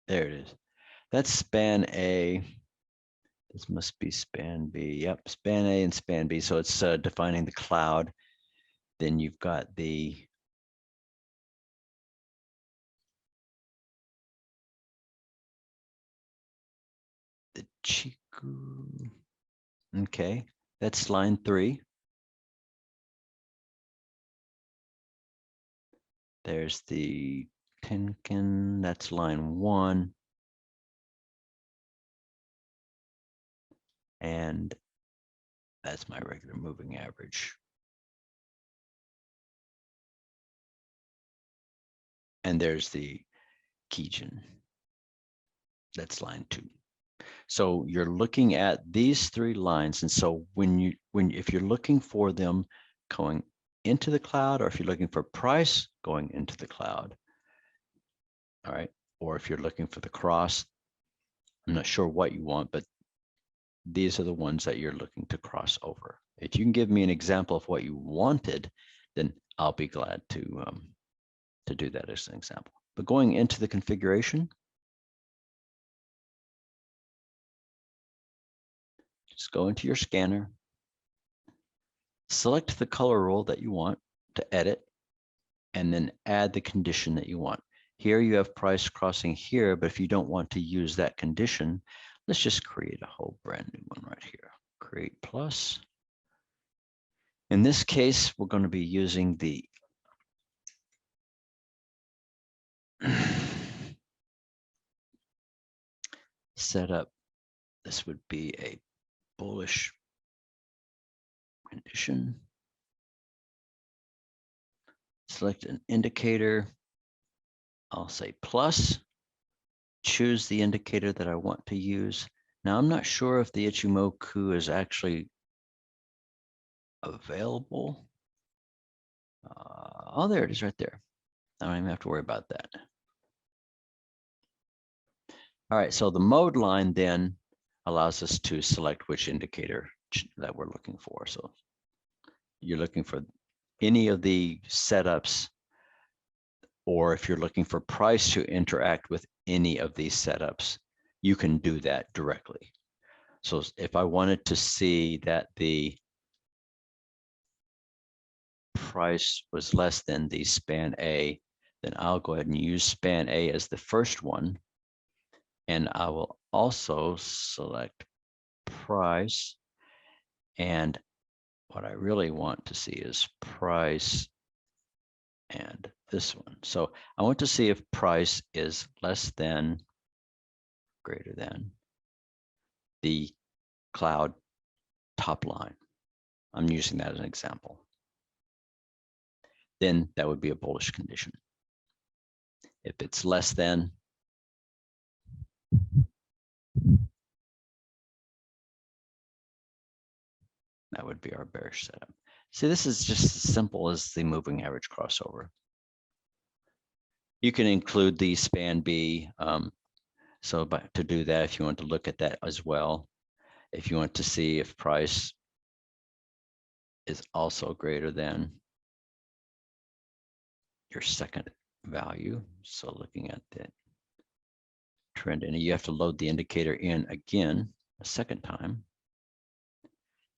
There it is. That's span A. This must be span B. Yep, span A and span B. So it's defining the cloud. Then you've got the Chiku. Okay, that's line 3. There's the Tenkin, that's line 1. And that's my regular moving average. And there's the Kijin. That's line 2. So you're looking at these 3 lines. And so if you're looking for them going into the cloud, or if you're looking for price going into the cloud, all right, or if you're looking for the cross, I'm not sure what you want, but these are the ones that you're looking to cross over. If you can give me an example of what you wanted, then I'll be glad to do that as an example. But going into the configuration, just go into your scanner, select the color rule that you want to edit, and then add the condition that you want. Here you have price crossing here, but if you don't want to use that condition, let's just create a whole brand new one right here. Create plus. In this case, we're going to be using the setup. This would be a bullish condition. Select an indicator. I'll say plus. Choose the indicator that I want to use. Now, I'm not sure if the Ichimoku is actually available. Oh, there it is right there. I don't even have to worry about that. All right, so the mode line then allows us to select which indicator that we're looking for. So you're looking for any of the setups, or if you're looking for price to interact with any of these setups, you can do that directly. So if I wanted to see that the price was less than the span A, then I'll go ahead and use span A as the first one. And I will also select price. And what I really want to see is price and this one. So I want to see if price is less than, greater than the cloud top line. I'm using that as an example. Then that would be a bullish condition. If it's less than, that would be our bearish setup. See, this is just as simple as the moving average crossover. You can include the span B. So to do that, if you want to look at that as well, if you want to see if price is also greater than your second value. So looking at that trend, and you have to load the indicator in again a second time.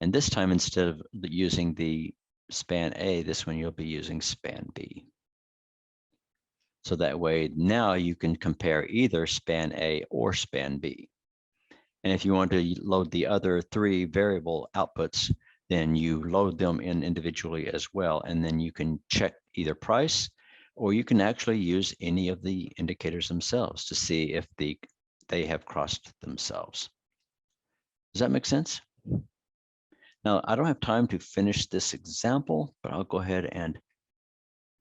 And this time, instead of using the span A, this one you'll be using span B. So that way now you can compare either span A or span B. And if you want to load the other 3 variable outputs, then you load them in individually as well. And then you can check either price, or you can actually use any of the indicators themselves to see if they have crossed themselves. Does that make sense? Now, I don't have time to finish this example, but I'll go ahead and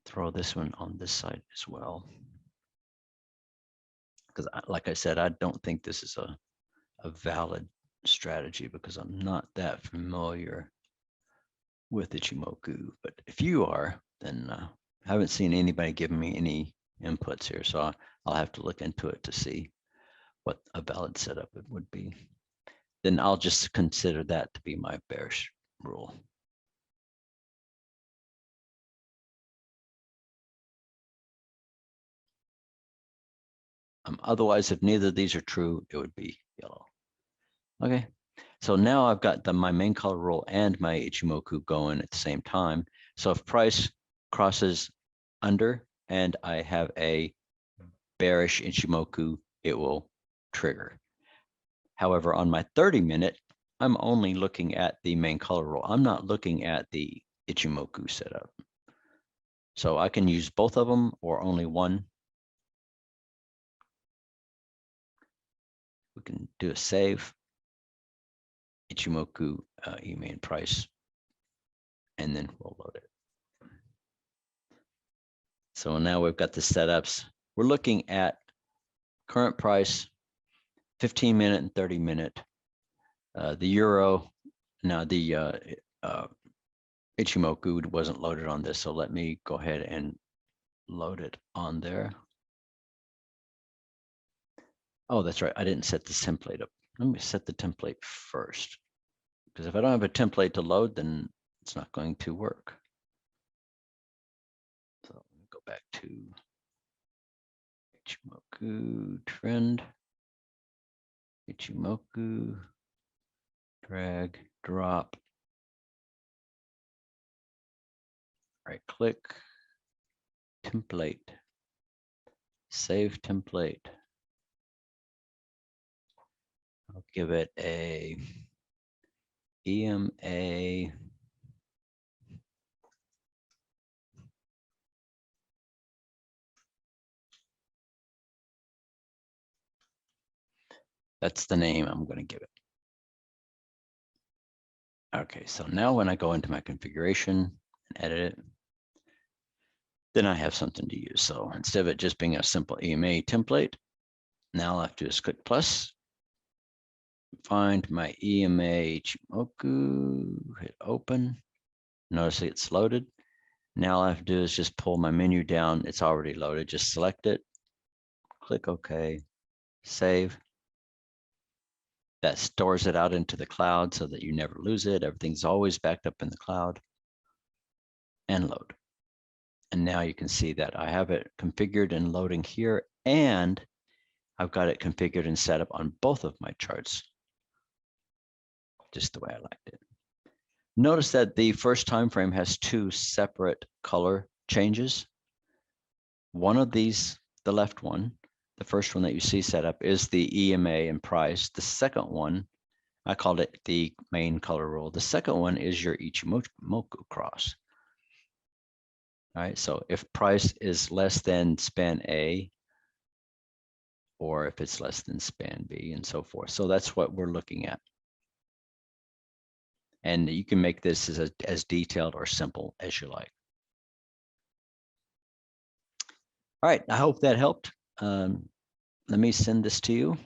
throw this one on this side as well. Because like I said, I don't think this is a valid strategy because I'm not that familiar with Ichimoku. But if you are, then I haven't seen anybody giving me any inputs here. So I'll have to look into it to see what a valid setup it would be. Then I'll just consider that to be my bearish rule. Otherwise, if neither of these are true, it would be yellow. Okay, so now I've got my main color rule and my Ichimoku going at the same time. So if price crosses under and I have a bearish Ichimoku, it will trigger. However, on my 30-minute, I'm only looking at the main color rule. I'm not looking at the Ichimoku setup. So I can use both of them or only one. We can do a save, Ichimoku, E-main price, and then we'll load it. So now we've got the setups. We're looking at current price, 15-minute and 30-minute. The euro, now the Ichimoku wasn't loaded on this, so let me go ahead and load it on there. Oh, that's right. I didn't set the template up. Let me set the template first, because if I don't have a template to load, then it's not going to work. So let me go back to Ichimoku trend, Ichimoku, drag, drop, right click, template, save template. I'll give it a EMA. That's the name I'm going to give it. Okay, so now when I go into my configuration and edit it, then I have something to use. So instead of it just being a simple EMA template, now all I have to do is click plus, find my EMA Ichimoku, hit open. Notice it's loaded. Now all I have to do is just pull my menu down. It's already loaded. Just select it, click OK, save. That stores it out into the cloud so that you never lose it. Everything's always backed up in the cloud, and load. And now you can see that I have it configured and loading here, and I've got it configured and set up on both of my charts, just the way I liked it. Notice that the first time frame has 2 separate color changes. One of these, the left one, the first one that you see set up, is the EMA and price. The second one, I called it the main color rule. The second one is your Ichimoku cross. All right, so if price is less than span A, or if it's less than span B, and so forth. So that's what we're looking at. And you can make this as detailed or simple as you like. All right, I hope that helped. Let me send this to you.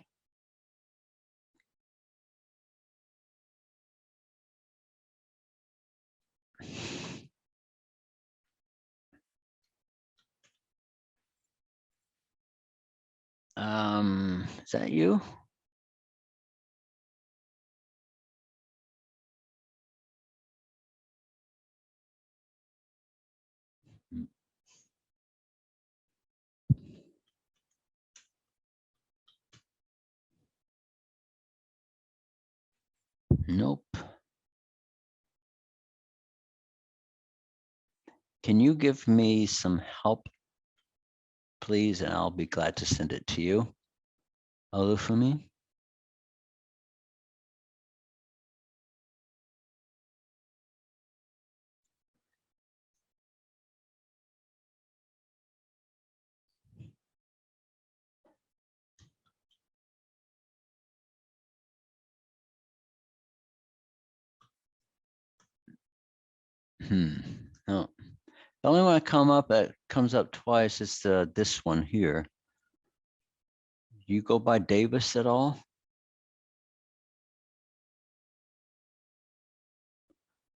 Is that you? Nope. Can you give me some help, please? And I'll be glad to send it to you. Olufumi? No. The only one that comes up twice is this one here. You go by Davis at all?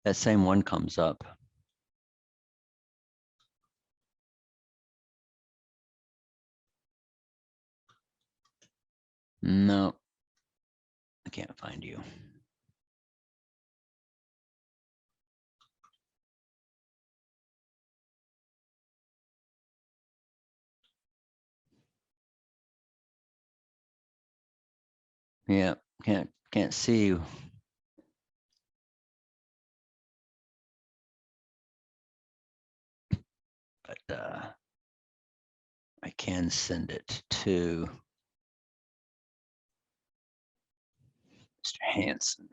That same one comes up. No, I can't find you. Yeah, can't see you. But I can send it to Mr. Hanson.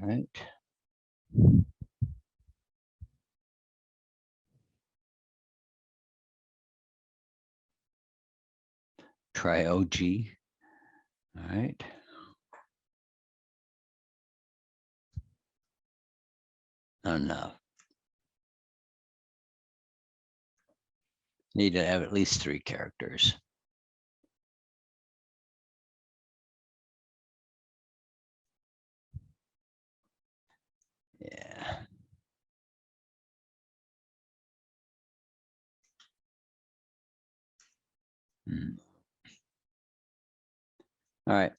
All right. Try OG. All right. Enough. Need to have at least 3 characters. Yeah. All right.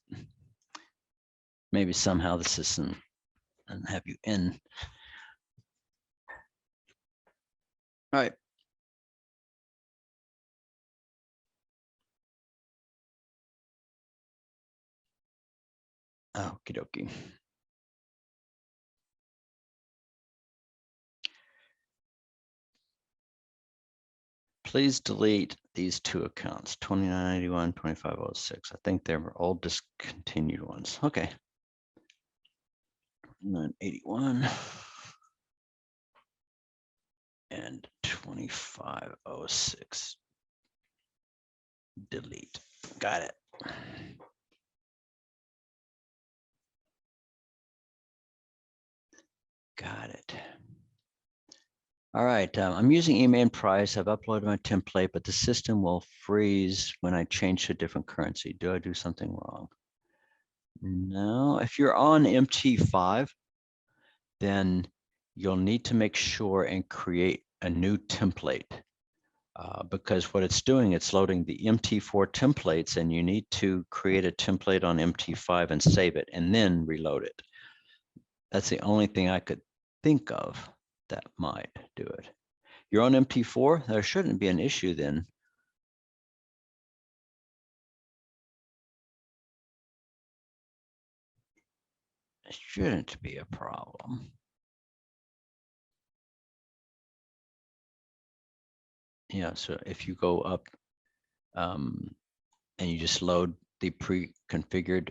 Maybe somehow the system doesn't have you in. All right. Okie dokie. Please delete these 2 accounts, 2991, 2506. I think they were old discontinued ones. Okay. 981 and 2506. Delete. Got it. Got it. All right, I'm using email and price. I've uploaded my template, but the system will freeze when I change to a different currency. Do I do something wrong? No, if you're on MT5, then you'll need to make sure and create a new template because what it's doing, it's loading the MT4 templates, and you need to create a template on MT5 and save it and then reload it. That's the only thing I could think of that might do it. You're on MT4, there shouldn't be an issue then. It shouldn't be a problem. Yeah, so if you go up and you just load the pre-configured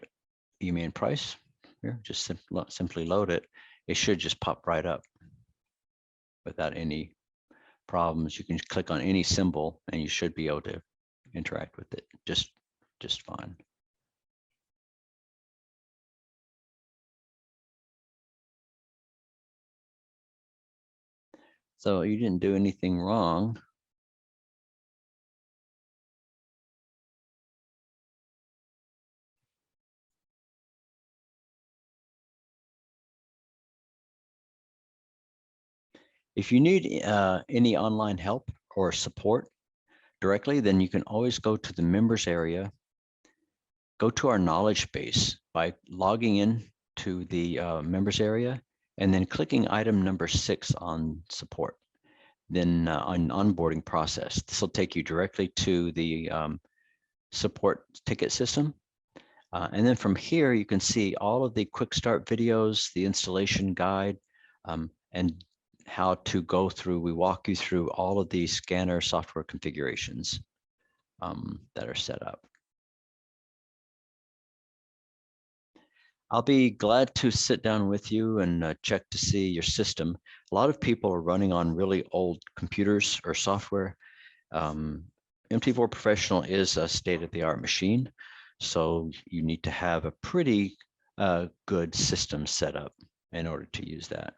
email price here, just simply load it, it should just pop right up without any problems. You can click on any symbol and you should be able to interact with it just fine. So you didn't do anything wrong. If you need any online help or support directly, then you can always go to the members area, go to our knowledge base by logging in to the members area and then clicking item number 6 on support. then an onboarding process. This will take you directly to the support ticket system. And then from here, you can see all of the quick start videos, the installation guide, and how to go through. We walk you through all of the scanner software configurations that are set up. I'll be glad to sit down with you and check to see your system. A lot of people are running on really old computers or software. MT4Professional is a state-of-the-art machine, so you need to have a pretty good system set up in order to use that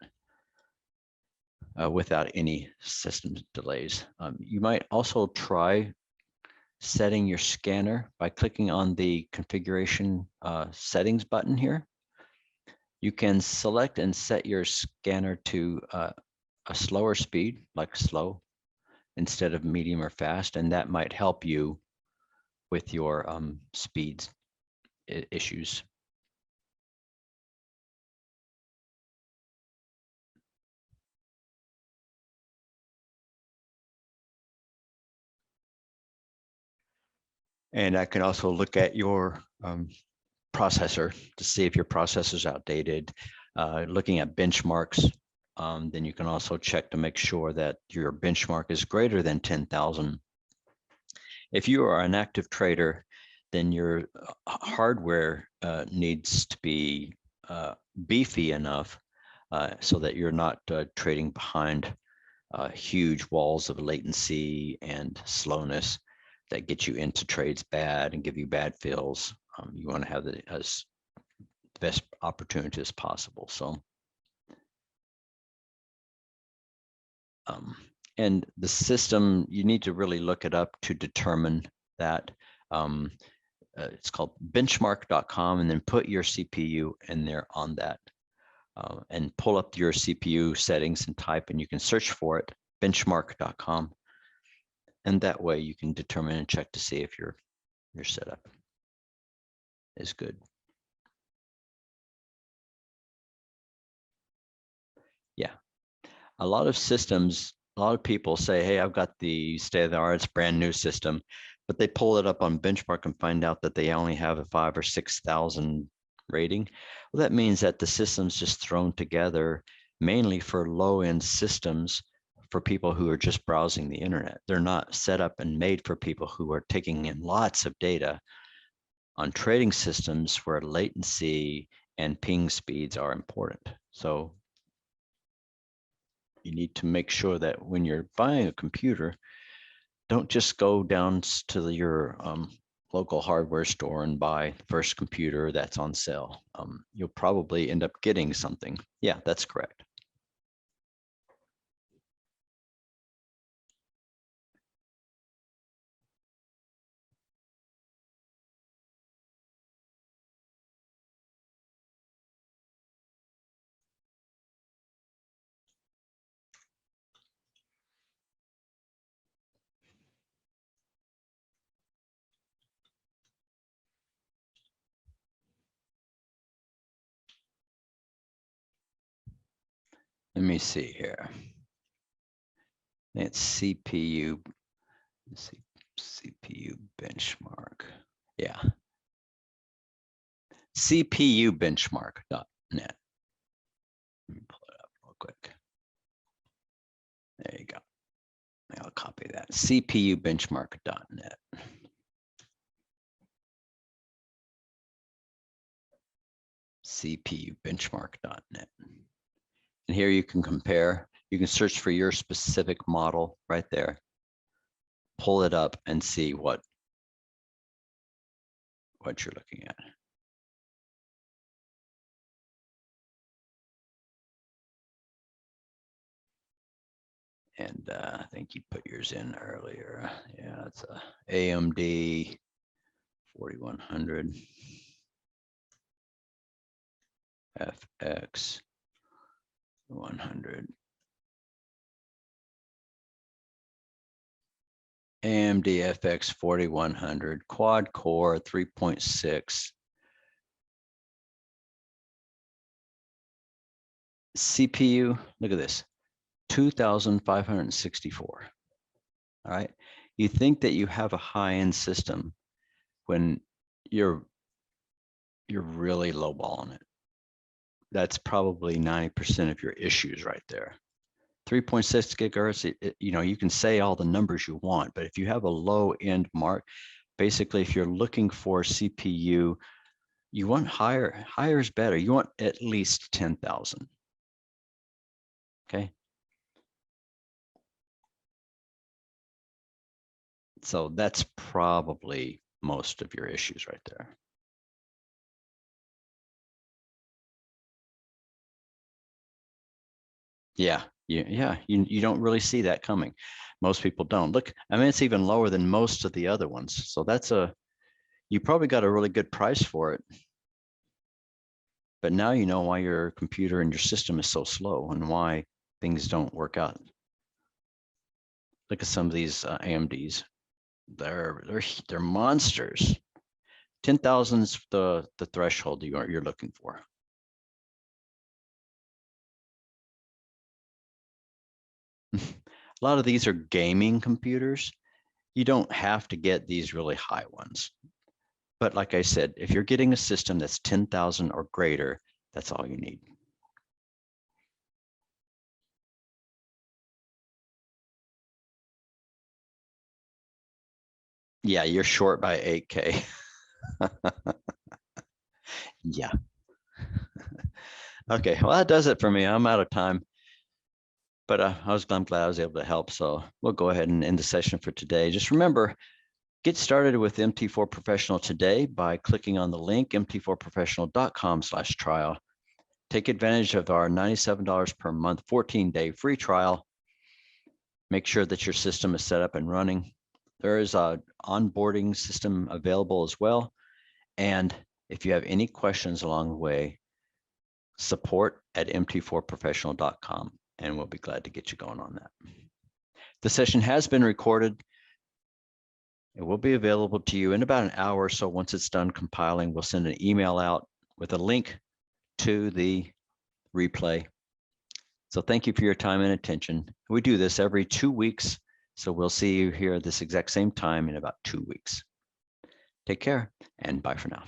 without any system delays. You might also try setting your scanner by clicking on the configuration settings button here. You can select and set your scanner to a slower speed, like slow, instead of medium or fast, and that might help you with your speeds issues. And I can also look at your processor to see if your processor is outdated. Looking at benchmarks, then you can also check to make sure that your benchmark is greater than 10,000. If you are an active trader, then your hardware needs to be beefy enough so that you're not trading behind huge walls of latency and slowness that get you into trades bad and give you bad fills. You want to have the best opportunity as possible. So, and the system, you need to really look it up to determine that. It's called benchmark.com, and then put your CPU in there on that. And pull up your CPU settings and type, and you can search for it, benchmark.com. And that way you can determine and check to see if your setup is good. Yeah, a lot of systems, a lot of people say, hey, I've got the state-of-the-art, it's brand new system, but they pull it up on Benchmark and find out that they only have a 5,000 or 6,000 rating. Well, that means that the system's just thrown together mainly for low-end systems for people who are just browsing the internet. They're not set up and made for people who are taking in lots of data on trading systems where latency and ping speeds are important. So you need to make sure that when you're buying a computer, don't just go down to your local hardware store and buy the first computer that's on sale. You'll probably end up getting something. Yeah, that's correct. Let me see here. It's CPU. Let's see, CPU benchmark. Yeah. CPUbenchmark.net. Let me pull it up real quick. There you go. I'll copy that. CPUbenchmark.net. CPUbenchmark.net. And here you can compare. You can search for your specific model right there. Pull it up and see what you're looking at. And I think you put yours in earlier. Yeah, it's a AMD 4100 FX 100. AMD FX 4100 quad core 3.6 CPU. Look at this, 2,564. All right. You think that you have a high-end system when you're really lowballing it. That's probably 90% of your issues right there. 3.6 gigahertz, you can say all the numbers you want, but if you have a low-end mark, basically if you're looking for CPU, you want higher. Higher is better. You want at least 10,000. Okay. So that's probably most of your issues right there. Yeah, you don't really see that coming. Most people don't. Look, I mean, it's even lower than most of the other ones. So you probably got a really good price for it. But now you know why your computer and your system is so slow and why things don't work out. Look at some of these AMDs. They're monsters. 10,000 is the threshold you're looking for. A lot of these are gaming computers. You don't have to get these really high ones. But like I said, if you're getting a system that's 10,000 or greater, that's all you need. Yeah, you're short by 8K. Yeah. Okay, well, that does it for me. I'm out of time. But I'm glad I was able to help. So we'll go ahead and end the session for today. Just remember, get started with MT4 Professional today by clicking on the link, mt4professional.com/trial. Take advantage of our $97 per month, 14-day free trial. Make sure that your system is set up and running. There is an onboarding system available as well. And if you have any questions along the way, support@mt4professional.com, and we'll be glad to get you going on that. The session has been recorded. It will be available to you in about an hour or so. Once it's done compiling, we'll send an email out with a link to the replay. So thank you for your time and attention. We do this every 2 weeks. So we'll see you here at this exact same time in about 2 weeks. Take care and bye for now.